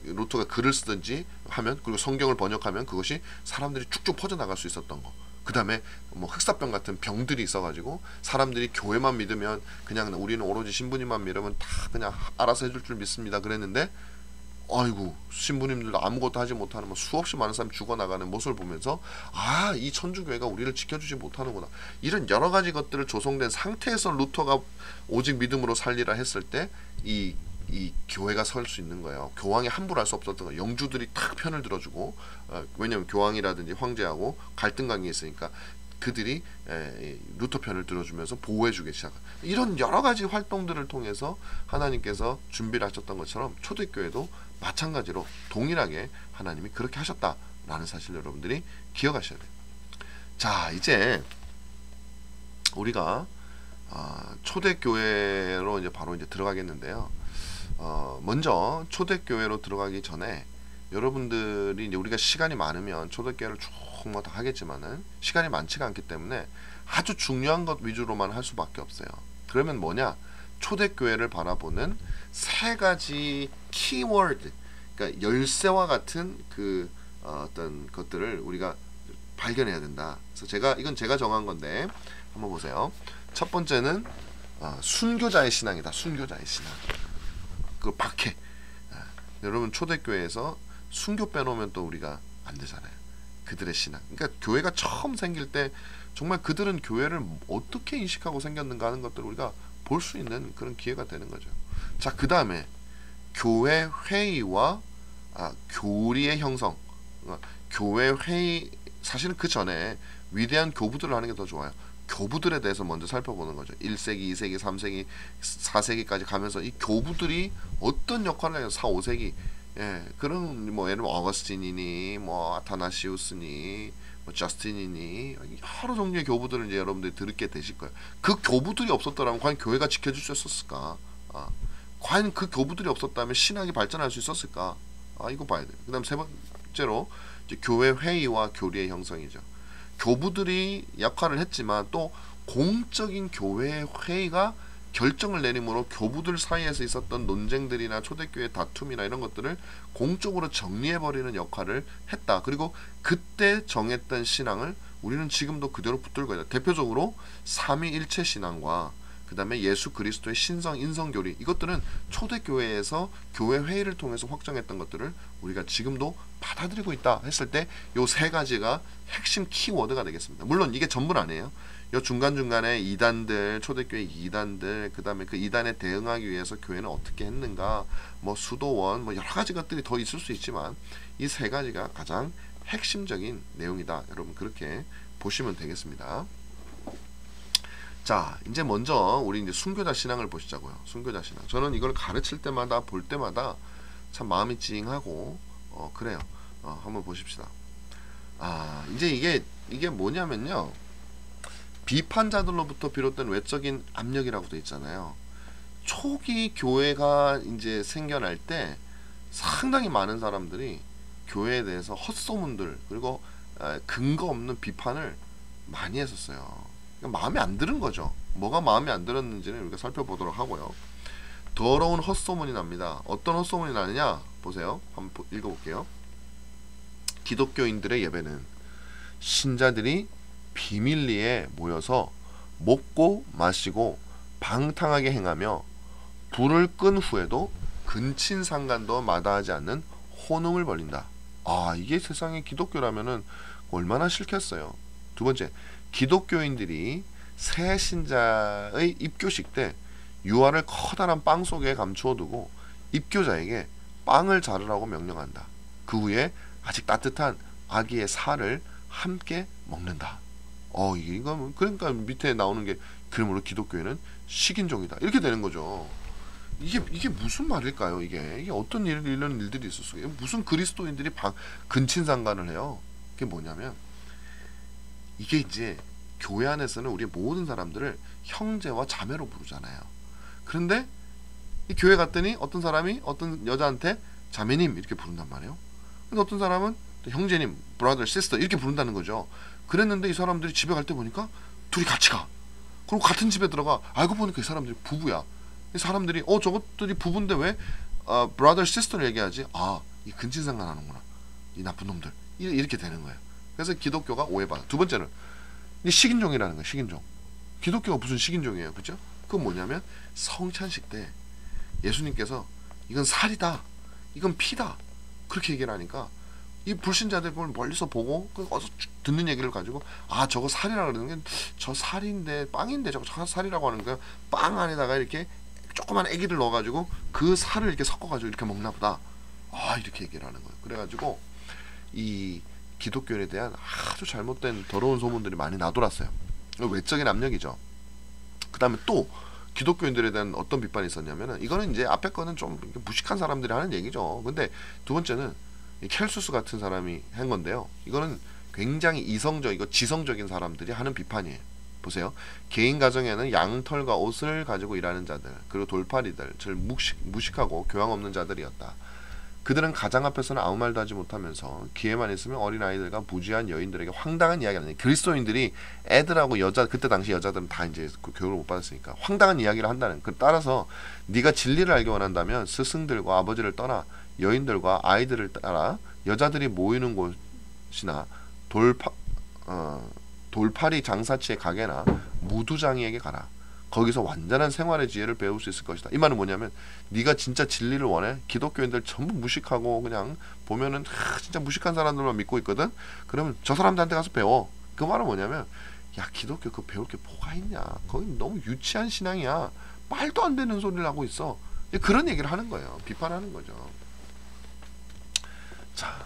루터가 글을 쓰든지 하면, 그리고 성경을 번역하면 그것이 사람들이 쭉쭉 퍼져나갈 수 있었던 거. 그 다음에 뭐 흑사병 같은 병들이 있어가지고 사람들이 교회만 믿으면, 그냥 우리는 오로지 신부님만 믿으면 다 그냥 알아서 해줄 줄 믿습니다 그랬는데, 아이고, 신부님들도 아무것도 하지 못하는 뭐 수없이 많은 사람이 죽어나가는 모습을 보면서 이 천주교회가 우리를 지켜주지 못하는구나. 이런 여러 가지 것들을 조성된 상태에서 루터가 오직 믿음으로 살리라 했을 때 이 이 교회가 설 수 있는 거예요. 교황이 함부로 할 수 없었던 거예요. 영주들이 탁 편을 들어주고, 왜냐면 교황이라든지 황제하고 갈등 관계에 있으니까 그들이 루터 편을 들어주면서 보호해주기 시작한 이런 여러 가지 활동들을 통해서 하나님께서 준비를 하셨던 것처럼 초대교회도 마찬가지로 동일하게 하나님이 그렇게 하셨다라는 사실 여러분들이 기억하셔야 돼요. 자, 이제 우리가 초대교회로 이제 바로 이제 들어가겠는데요. 먼저 초대교회로 들어가기 전에 여러분들이 이제 우리가 시간이 많으면 초대교회를 쭉 뭐 다 하겠지만은 시간이 많지가 않기 때문에 아주 중요한 것 위주로만 할 수밖에 없어요. 그러면 뭐냐? 초대교회를 바라보는 세 가지 키워드, 그러니까 열쇠와 같은 그 어떤 것들을 우리가 발견해야 된다. 그래서 이건 제가 정한 건데 한번 보세요. 첫 번째는 순교자의 신앙이다. 순교자의 신앙. 그 박해. 여러분 초대교회에서 순교 빼놓으면 또 우리가 안 되잖아요. 그들의 신앙. 그러니까 교회가 처음 생길 때 정말 그들은 교회를 어떻게 인식하고 생겼는가 하는 것들을 우리가 볼 수 있는 그런 기회가 되는 거죠. 자, 그 다음에 교회 회의와 교리의 형성. 교회 회의, 사실은 그 전에 위대한 교부들을 하는 게 더 좋아요. 교부들에 대해서 먼저 살펴보는 거죠. 1세기, 2세기, 3세기, 4세기까지 가면서 이 교부들이 어떤 역할을 해요. 4, 5세기. 그런 뭐 예를 들면 어거스틴이니 뭐 아타나시우스니 뭐 저스틴이니 여러 종류의 교부들을 이제 여러분들이 들게 되실 거예요. 그 교부들이 없었더라면 과연 교회가 지켜줄 수 있었을까? 과연 그 교부들이 없었다면 신학이 발전할 수 있었을까? 이거 봐야 돼요. 그 다음 세 번째로 이제 교회 회의와 교리의 형성이죠. 교부들이 역할을 했지만 또 공적인 교회 회의가 결정을 내림으로 교부들 사이에서 있었던 논쟁들이나 초대교회 다툼이나 이런 것들을 공적으로 정리해버리는 역할을 했다. 그리고 그때 정했던 신앙을 우리는 지금도 그대로 붙들고 있다. 대표적으로 삼위일체 신앙과 그 다음에 예수 그리스도의 신성 인성교리, 이것들은 초대교회에서 교회 회의를 통해서 확정했던 것들을 우리가 지금도 받아들이고 있다 했을 때 요 세 가지가 핵심 키워드가 되겠습니다. 물론 이게 전부는 아니에요. 요 중간중간에 이단들, 초대교회 이단들, 그 다음에 그 이단에 대응하기 위해서 교회는 어떻게 했는가, 뭐 수도원, 뭐 여러 가지 것들이 더 있을 수 있지만 이 세 가지가 가장 핵심적인 내용이다. 여러분 그렇게 보시면 되겠습니다. 자, 이제 먼저 우리 이제 순교자 신앙을 보시자고요. 순교자 신앙. 저는 이걸 가르칠 때마다 볼 때마다 참 마음이 찡하고 그래요. 한번 보십시다. 이제 이게 뭐냐면요. 비판자들로부터 비롯된 외적인 압력이라고 돼 있잖아요. 초기 교회가 이제 생겨날 때 상당히 많은 사람들이 교회에 대해서 헛소문들 그리고 근거 없는 비판을 많이 했었어요. 마음에 안 드는 거죠. 뭐가 마음에 안 들었는지는 우리가 살펴보도록 하고요. 더러운 헛소문이 납니다. 어떤 헛소문이 나느냐 보세요. 한번 읽어볼게요. 기독교인들의 예배는 신자들이 비밀리에 모여서 먹고 마시고 방탕하게 행하며 불을 끈 후에도 근친상간도 마다하지 않는 혼응을 벌린다. 이게 세상의 기독교라면은 얼마나 싫겠어요. 두 번째, 기독교인들이 새 신자의 입교식 때 유아를 커다란 빵 속에 감추어 두고 입교자에게 빵을 자르라고 명령한다. 그 후에 아직 따뜻한 아기의 살을 함께 먹는다. 이거 그러니까 밑에 나오는 게 그러므로 기독교회는 식인종이다. 이렇게 되는 거죠. 이게 무슨 말일까요? 이게 어떤 이런 일들이 있었어요? 무슨 그리스도인들이 근친상간을 해요? 그게 뭐냐면 이게 이제 교회 안에서는 우리 모든 사람들을 형제와 자매로 부르잖아요. 그런데 이 교회 갔더니 어떤 사람이 어떤 여자한테 자매님 이렇게 부른단 말이에요. 근데 어떤 사람은 형제님, brother, sister 이렇게 부른다는 거죠. 그랬는데 이 사람들이 집에 갈 때 보니까 둘이 같이 가. 그리고 같은 집에 들어가. 알고 보니까 이 사람들이 부부야. 이 사람들이 저것들이 부부인데 왜 brother, sister를 얘기하지? 이 근친상간 하는구나. 이 나쁜 놈들. 이렇게 되는 거예요. 그래서 기독교가 오해받아. 두 번째는 이 식인종이라는 거예요. 식인종. 기독교가 무슨 식인종이에요. 그죠? 그건 뭐냐면 성찬식 때 예수님께서 이건 살이다. 이건 피다. 그렇게 얘기를 하니까 이 불신자들 을 멀리서 보고 어서 듣는 얘기를 가지고 저거 살이라 그러는 게 저 살인데 빵인데 저거 살이라고 하는 거야. 빵 안에다가 이렇게 조그만 아기를 넣어가지고 그 살을 이렇게 섞어가지고 이렇게 먹나 보다. 이렇게 얘기를 하는 거예요. 그래가지고 이 기독교에 대한 아주 잘못된 더러운 소문들이 많이 나돌았어요. 외적인 압력이죠. 그 다음에 또 기독교인들에 대한 어떤 비판이 있었냐면은, 이거는 이제 앞에 거는 좀 무식한 사람들이 하는 얘기죠. 근데 두 번째는 이 켈수스 같은 사람이 한 건데요. 이거는 굉장히 이성적이고 지성적인 사람들이 하는 비판이에요. 보세요. 개인 가정에는 양털과 옷을 가지고 일하는 자들, 그리고 돌팔이들, 즉 무식하고 교양 없는 자들이었다. 그들은 가장 앞에서는 아무 말도 하지 못하면서 기회만 있으면 어린아이들과 부주한 여인들에게 황당한 이야기를 하는, 그리스도인들이 애들하고 여자, 그때 당시 여자들은 다 이제 그 교육을 못 받았으니까 황당한 이야기를 한다는, 따라서 네가 진리를 알기 원한다면 스승들과 아버지를 떠나 여인들과 아이들을 따라 여자들이 모이는 곳이나 돌팔이 장사치의 가게나 무두장이에게 가라. 거기서 완전한 생활의 지혜를 배울 수 있을 것이다. 이 말은 뭐냐면, 네가 진짜 진리를 원해? 기독교인들 전부 무식하고 그냥 보면은 진짜 무식한 사람들만 믿고 있거든? 그러면 저 사람들한테 가서 배워. 그 말은 뭐냐면, 야, 기독교 그거 배울 게 뭐가 있냐? 거기 너무 유치한 신앙이야. 말도 안 되는 소리를 하고 있어. 그런 얘기를 하는 거예요. 비판하는 거죠. 자,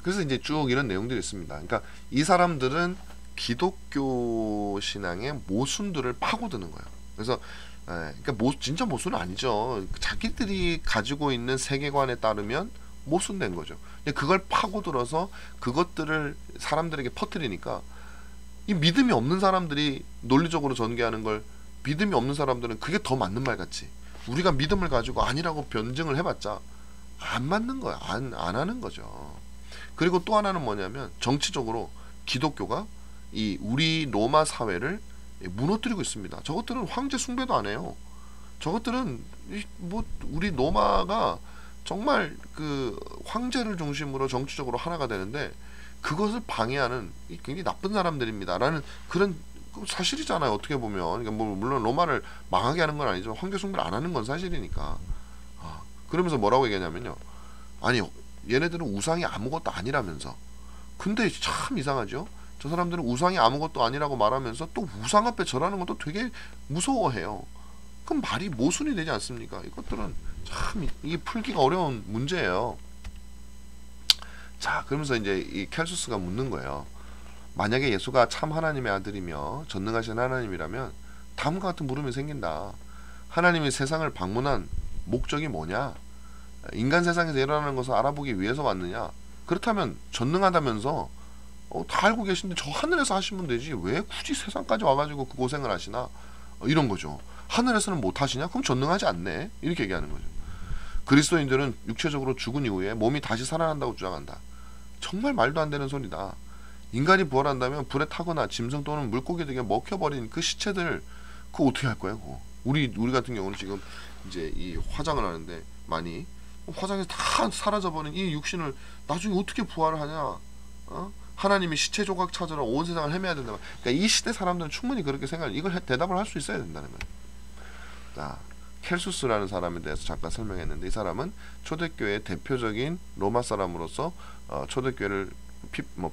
그래서 이제 쭉 이런 내용들이 있습니다. 그러니까 이 사람들은 기독교 신앙의 모순들을 파고드는 거예요. 그래서 그러니까 진짜 모순은 아니죠. 자기들이 가지고 있는 세계관에 따르면 모순된 거죠. 근데 그걸 파고들어서 그것들을 사람들에게 퍼뜨리니까 이 믿음이 없는 사람들이 논리적으로 전개하는 걸, 믿음이 없는 사람들은 그게 더 맞는 말 같지. 우리가 믿음을 가지고 아니라고 변증을 해봤자 안 맞는 거야. 안 하는 거죠. 그리고 또 하나는 뭐냐면, 정치적으로 기독교가 이 우리 로마 사회를 무너뜨리고 있습니다. 저것들은 황제 숭배도 안 해요. 저것들은 뭐 우리 로마가 정말 그 황제를 중심으로 정치적으로 하나가 되는데 그것을 방해하는 굉장히 나쁜 사람들입니다라는 그런 사실이잖아요. 어떻게 보면. 그러니까 뭐 물론 로마를 망하게 하는 건 아니지만 황제 숭배를 안 하는 건 사실이니까. 그러면서 뭐라고 얘기하냐면요. 아니, 얘네들은 우상이 아무것도 아니라면서. 근데 참 이상하죠. 저 사람들은 우상이 아무것도 아니라고 말하면서 또 우상 앞에 절하는 것도 되게 무서워해요. 그럼 말이 모순이 되지 않습니까? 이것들은 참 이게 풀기가 어려운 문제예요. 자, 그러면서 이제 이 켈수스가 묻는 거예요. 만약에 예수가 참 하나님의 아들이며 전능하신 하나님이라면 다음과 같은 물음이 생긴다. 하나님이 세상을 방문한 목적이 뭐냐? 인간 세상에서 일어나는 것을 알아보기 위해서 왔느냐? 그렇다면 전능하다면서 다 알고 계신데 저 하늘에서 하시면 되지 왜 굳이 세상까지 와가지고 그 고생을 하시나? 이런 거죠. 하늘에서는 못 하시냐? 그럼 전능하지 않네. 이렇게 얘기하는 거죠. 그리스도인들은 육체적으로 죽은 이후에 몸이 다시 살아난다고 주장한다. 정말 말도 안 되는 소리다. 인간이 부활한다면 불에 타거나 짐승 또는 물고기 등에 먹혀버린 그 시체들 그거 어떻게 할 거야? 그거. 우리 같은 경우는 지금 이제 이 화장을 하는데 많이 화장에서 다 사라져버린 이 육신을 나중에 어떻게 부활을 하냐? 하나님이 시체 조각 찾으러 온 세상을 헤매야 된다. 그러니까 이 시대 사람들은 충분히 그렇게 생각을, 이걸 대답을 할 수 있어야 된다는 거예요. 자, 켈수스라는 사람에 대해서 잠깐 설명했는데, 이 사람은 초대교회의 대표적인 로마 사람으로서 초대교회를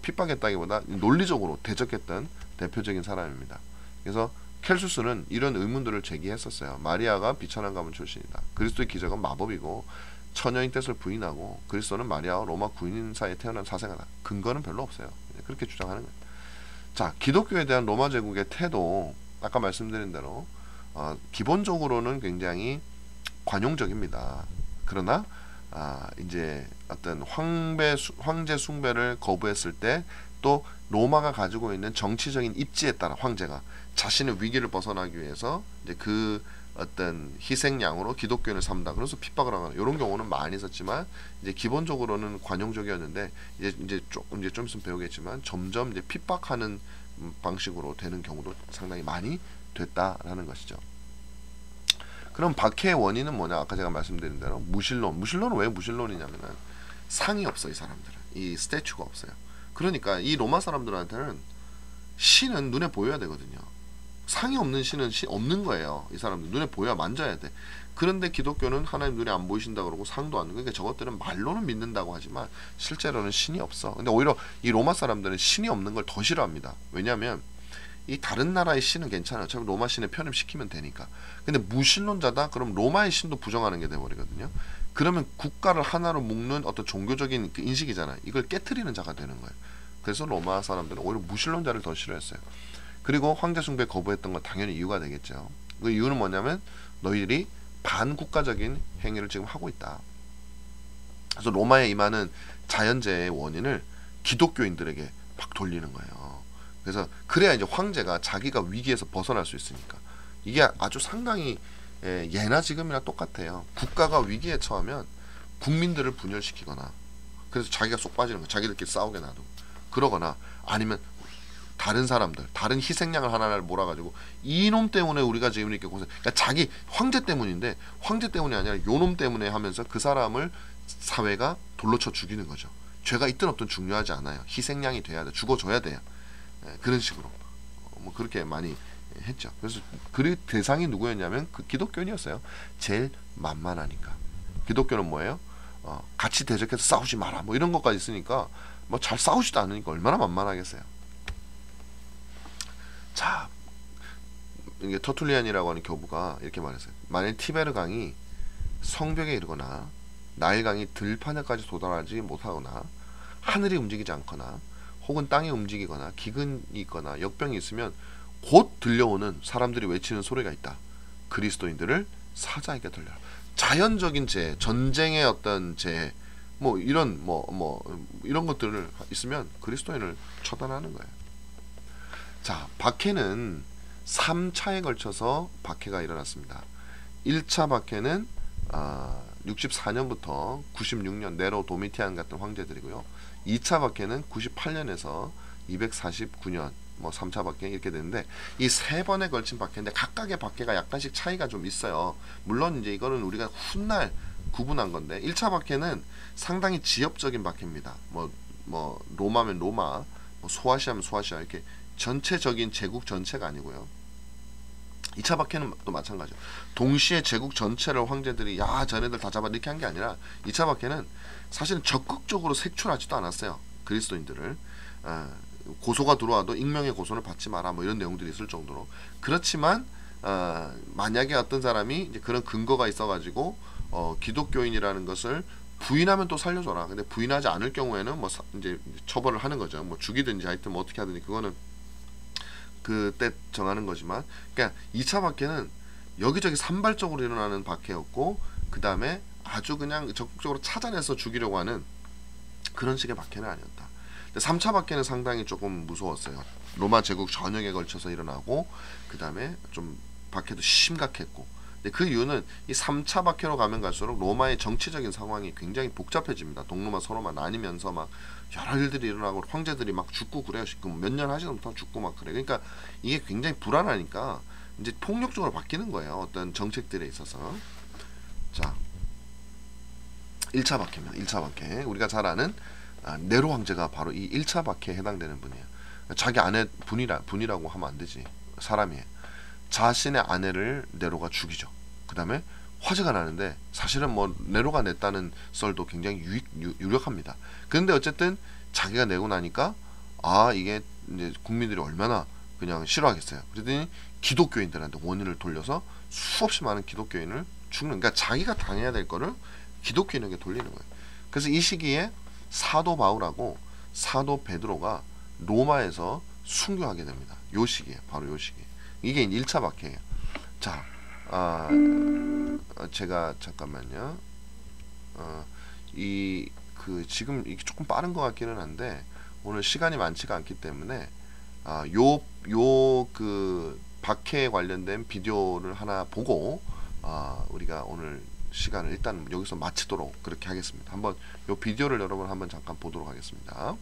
핍박했다기보다 논리적으로 대적했던 대표적인 사람입니다. 그래서 켈수스는 이런 의문들을 제기했었어요. 마리아가 비천한 가문 출신이다. 그리스도의 기적은 마법이고 처녀인 뜻을 부인하고 그리스도는 마리아와 로마 군인 사이에 태어난 사생아다. 근거는 별로 없어요. 그렇게 주장하는 거예요. 자, 기독교에 대한 로마 제국의 태도, 아까 말씀드린 대로 기본적으로는 굉장히 관용적입니다. 그러나 이제 어떤 황제 숭배를 거부했을 때 또 로마가 가지고 있는 정치적인 입지에 따라 황제가 자신의 위기를 벗어나기 위해서 이제 그 어떤 희생양으로 기독교인을 삼다. 그래서 핍박을 하거나 이런 경우는 많이 있었지만 이제 기본적으로는 관용적이었는데 이제 좀 있으면 배우겠지만 점점 이제 핍박하는 방식으로 되는 경우도 상당히 많이 됐다라는 것이죠. 그럼 박해의 원인은 뭐냐? 아까 제가 말씀드린 대로 무신론. 무신론은 왜 무신론이냐면은 상이 없어. 이 사람들은 이 스태츄가 없어요. 그러니까 이 로마 사람들한테는 신은 눈에 보여야 되거든요. 상이 없는 신은 없는 거예요. 이 사람들 눈에 보여야 만져야 돼. 그런데 기독교는 하나님 눈에 안 보이신다 그러고 상도 안. 그러니까 저것들은 말로는 믿는다고 하지만 실제로는 신이 없어. 근데 오히려 이 로마 사람들은 신이 없는 걸 더 싫어합니다. 왜냐하면 이 다른 나라의 신은 괜찮아요. 어차피 로마 신에 편입시키면 되니까. 근데 무신론자다? 그럼 로마의 신도 부정하는 게 돼버리거든요. 그러면 국가를 하나로 묶는 어떤 종교적인 그 인식이잖아요. 이걸 깨트리는 자가 되는 거예요. 그래서 로마 사람들은 오히려 무신론자를 더 싫어했어요. 그리고 황제 숭배 거부했던 건 당연히 이유가 되겠죠. 그 이유는 뭐냐면 너희들이 반국가적인 행위를 지금 하고 있다. 그래서 로마에 임하는 자연재해의 원인을 기독교인들에게 막 돌리는 거예요. 그래서 그래야 이제 황제가 자기가 위기에서 벗어날 수 있으니까. 이게 아주 상당히 예나 지금이나 똑같아요. 국가가 위기에 처하면 국민들을 분열시키거나, 그래서 자기가 쏙 빠지는 거예요. 자기들끼리 싸우게 놔두고, 그러거나 아니면 다른 사람들, 다른 희생양을 하나를 몰아가지고 이놈 때문에 우리가 지금 이렇게 고생, 그러니까 자기 황제 때문인데 황제 때문이 아니라 요놈 때문에 하면서 그 사람을 사회가 돌로 쳐 죽이는 거죠. 죄가 있든 없든 중요하지 않아요. 희생양이 돼야 돼, 죽어줘야 돼요. 그런 식으로 뭐 그렇게 많이 했죠. 그래서 그 대상이 누구였냐면 그 기독교인이었어요. 제일 만만하니까. 기독교는 뭐예요? 같이 대적해서 싸우지 마라 뭐 이런 것까지 있으니까 뭐 잘 싸우지도 않으니까 얼마나 만만하겠어요. 자, 이게 터툴리안이라고 하는 교부가 이렇게 말했어요. 만일 티베르 강이 성벽에 이르거나 나일 강이 들판에까지 도달하지 못하거나 하늘이 움직이지 않거나 혹은 땅이 움직이거나 기근이 있거나 역병이 있으면 곧 들려오는 사람들이 외치는 소리가 있다. 그리스도인들을 사자에게 돌려라. 자연적인 재해, 전쟁의 어떤 재해, 뭐 이런 이런 것들을 있으면 그리스도인을 처단하는 거예요. 자, 박해는 3차에 걸쳐서 박해가 일어났습니다. 1차 박해는 64년부터 96년 네로 도미티안 같은 황제들이고요. 2차 박해는 98년에서 249년 뭐 3차 박해 이렇게 되는데, 이 세 번에 걸친 박해인데 각각의 박해가 약간씩 차이가 좀 있어요. 물론 이제 이거는 우리가 훗날 구분한 건데, 1차 박해는 상당히 지역적인 박해입니다. 뭐 로마면 로마, 뭐 소아시아면 소아시아, 이렇게 전체적인 제국 전체가 아니고요. 2차 박해는 또 마찬가지죠. 동시에 제국 전체를 황제들이 야 자네들 다 잡아 이렇게 한 게 아니라 2차 박해는 사실은 적극적으로 색출하지도 않았어요. 그리스도인들을 고소가 들어와도 익명의 고소를 받지 마라 뭐 이런 내용들이 있을 정도로. 그렇지만 만약에 어떤 사람이 이제 그런 근거가 있어가지고 기독교인이라는 것을 부인하면 또 살려줘라. 근데 부인하지 않을 경우에는 뭐 이제 처벌을 하는 거죠. 뭐 죽이든지 하여튼 뭐 어떻게 하든지 그거는 그때 정하는 거지만, 그러니까 2차 박해는 여기저기 산발적으로 일어나는 박해였고, 그 다음에 아주 그냥 적극적으로 찾아내서 죽이려고 하는 그런 식의 박해는 아니었다. 근데 3차 박해는 상당히 조금 무서웠어요. 로마 제국 전역에 걸쳐서 일어나고, 그 다음에 좀 박해도 심각했고. 근데 그 이유는 이 3차 박해로 가면 갈수록 로마의 정치적인 상황이 굉장히 복잡해집니다. 동로마 서로마 나뉘면서 막 여러 일들이 일어나고 황제들이 막 죽고 그래요. 몇 년 하지도 못하고 죽고 막 그래. 그러니까 이게 굉장히 불안하니까 이제 폭력적으로 바뀌는 거예요. 어떤 정책들에 있어서. 자, 1차 박해입니다. 1차 박해. 우리가 잘 아는 네로 황제가 바로 이 1차 박해에 해당되는 분이에요. 자기 아내 분이라고 하면 안 되지. 사람이에요. 자신의 아내를 네로가 죽이죠. 그 다음에 화제가 나는데, 사실은 뭐 네로가 냈다는 썰도 굉장히 유력합니다. 그런데 어쨌든 자기가 내고 나니까 이게 이제 국민들이 얼마나 그냥 싫어하겠어요. 그랬더니 기독교인들한테 원인을 돌려서 수없이 많은 기독교인을 죽는, 그러니까 자기가 당해야 될 거를 기독교인에게 돌리는 거예요. 그래서 이 시기에 사도 바울하고 사도 베드로가 로마에서 순교하게 됩니다. 요 시기에, 바로 요 시기에. 이게 1차 박해예요. 자, 제가 잠깐만요. 지금 이게 조금 빠른 것 같기는 한데 오늘 시간이 많지가 않기 때문에 그 박해에 관련된 비디오를 하나 보고 우리가 오늘 시간을 일단 여기서 마치도록 그렇게 하겠습니다. 한번 요 비디오를 여러분 한번 잠깐 보도록 하겠습니다.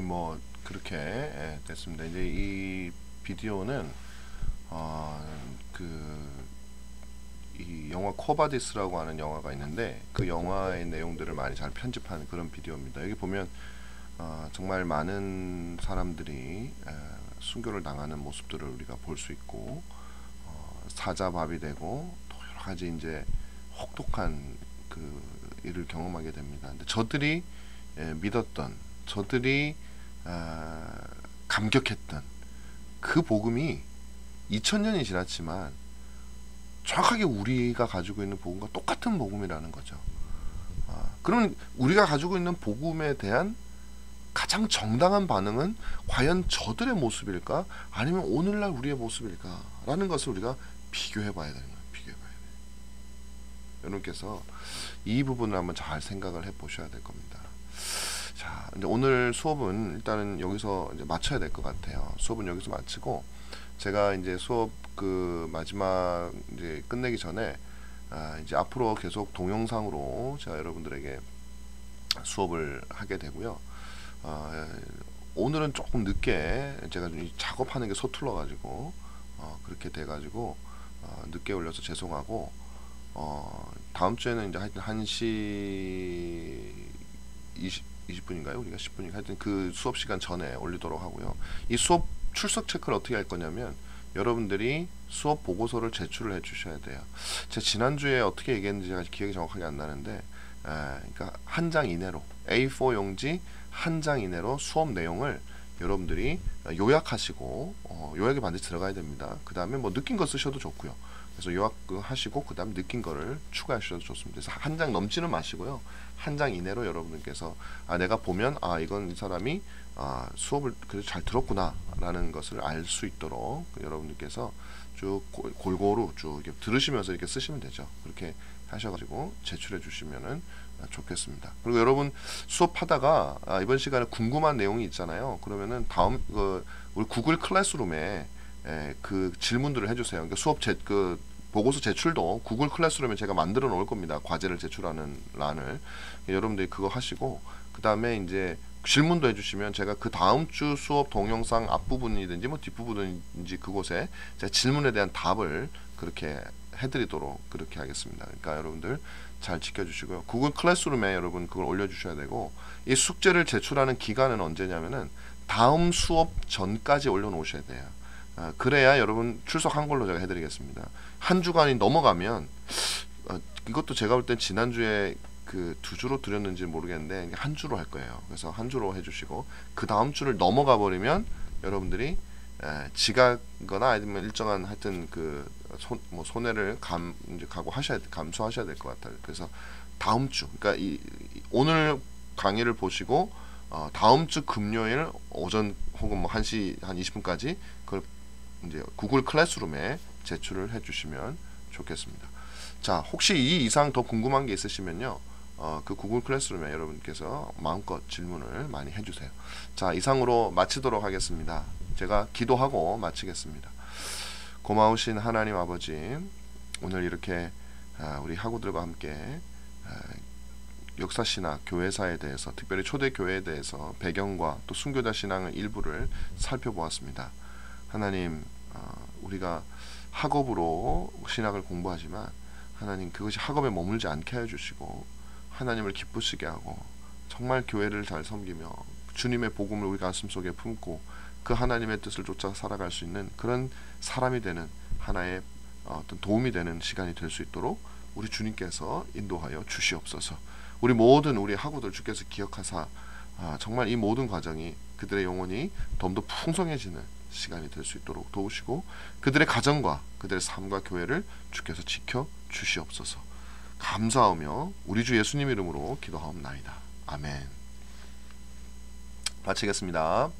뭐 그렇게 됐습니다. 이제 이 비디오는 이 영화 코바디스라고 하는 영화가 있는데 그 영화의 내용들을 많이 잘 편집한 그런 비디오입니다. 여기 보면 정말 많은 사람들이 순교를 당하는 모습들을 우리가 볼 수 있고 사자밥이 되고 또 여러 가지 이제 혹독한 그 일을 경험하게 됩니다. 근데 저들이 믿었던, 저들이 감격했던 그 복음이 2000년이 지났지만 정확하게 우리가 가지고 있는 복음과 똑같은 복음이라는 거죠. 그러면 우리가 가지고 있는 복음에 대한 가장 정당한 반응은 과연 저들의 모습일까? 아니면 오늘날 우리의 모습일까? 라는 것을 우리가 비교해 봐야 되는 거예요. 비교해 봐야 돼요. 여러분께서 이 부분을 한번 잘 생각을 해 보셔야 될 겁니다. 자, 이제 오늘 수업은 일단은 여기서 이제 마쳐야 될 것 같아요. 수업은 여기서 마치고 제가 이제 수업 그 마지막 이제 끝내기 전에 이제 앞으로 계속 동영상으로 제가 여러분들에게 수업을 하게 되고요. 오늘은 조금 늦게 제가 좀 작업하는 게 서툴러 가지고 그렇게 돼 가지고 늦게 올려서 죄송하고 다음 주에는 이제 하여튼 1시 20분인가요? 우리가 10분인가 하여튼 그 수업 시간 전에 올리도록 하고요. 이 수업 출석 체크를 어떻게 할 거냐면 여러분들이 수업 보고서를 제출을 해 주셔야 돼요. 제가 지난주에 어떻게 얘기했는지 제가 기억이 정확하게 안 나는데 그러니까 한 장 이내로 A4 용지 한 장 이내로 수업 내용을 여러분들이 요약하시고 요약이 반드시 들어가야 됩니다. 그 다음에 뭐 느낀 거 쓰셔도 좋고요. 그래서 요약하시고 그 다음 느낀 거를 추가하셔도 좋습니다. 그래서 한 장 넘지는 마시고요. 한 장 이내로 여러분들께서 내가 보면 이건 이 사람이 수업을 그래도 잘 들었구나 라는 것을 알 수 있도록 여러분들께서 쭉 골고루 쭉 이렇게 들으시면서 이렇게 쓰시면 되죠. 그렇게 하셔가지고 제출해 주시면은 좋겠습니다. 그리고 여러분 수업하다가 이번 시간에 궁금한 내용이 있잖아요. 그러면은 다음 우리 구글 클래스룸에 그 질문들을 해주세요. 그러니까 수업 그 보고서 제출도 구글 클래스룸에 제가 만들어 놓을 겁니다. 과제를 제출하는 란을 여러분들이 그거 하시고 그 다음에 이제 질문도 해주시면 제가 그 다음 주 수업 동영상 앞부분이든지 뭐 뒷부분이든지 그곳에 제가 질문에 대한 답을 그렇게 해드리도록 그렇게 하겠습니다. 그러니까 여러분들 잘 지켜주시고요. 구글 클래스룸에 여러분 그걸 올려주셔야 되고 이 숙제를 제출하는 기간은 언제냐면은 다음 수업 전까지 올려놓으셔야 돼요. 그래야 여러분 출석한 걸로 제가 해드리겠습니다. 한 주간이 넘어가면 이것도 제가 볼 땐 지난주에 그 2주로 드렸는지 모르겠는데 한 주로 할 거예요. 그래서 한 주로 해주시고 그 다음 주를 넘어가 버리면 여러분들이 지각거나 아니면 일정한 하여튼 그 손해를 이제 감수하셔야 될 것 같아요. 그래서 다음 주, 그러니까 오늘 강의를 보시고 다음 주 금요일 오전 혹은 뭐 1시 한 20분까지 그걸 이제 구글 클래스룸에 제출을 해주시면 좋겠습니다. 자, 혹시 이 이상 더 궁금한 게 있으시면요. 그 구글 클래스룸에 여러분께서 마음껏 질문을 많이 해주세요. 자, 이상으로 마치도록 하겠습니다. 제가 기도하고 마치겠습니다. 고마우신 하나님 아버지, 오늘 이렇게 우리 학우들과 함께 역사신학, 교회사에 대해서, 특별히 초대교회에 대해서 배경과 또 순교자 신앙의 일부를 살펴보았습니다. 하나님, 우리가 학업으로 신학을 공부하지만 하나님 그것이 학업에 머물지 않게 해주시고 하나님을 기쁘시게 하고 정말 교회를 잘 섬기며 주님의 복음을 우리 가슴속에 품고 그 하나님의 뜻을 쫓아 살아갈 수 있는 그런 사람이 되는 하나의 어떤 도움이 되는 시간이 될 수 있도록 우리 주님께서 인도하여 주시옵소서. 우리 모든 우리 학우들 주께서 기억하사 정말 이 모든 과정이 그들의 영혼이 더 풍성해지는 시간이 될 수 있도록 도우시고 그들의 가정과 그들의 삶과 교회를 주께서 지켜 주시옵소서. 감사하며 우리 주 예수님 이름으로 기도하옵나이다. 아멘. 마치겠습니다.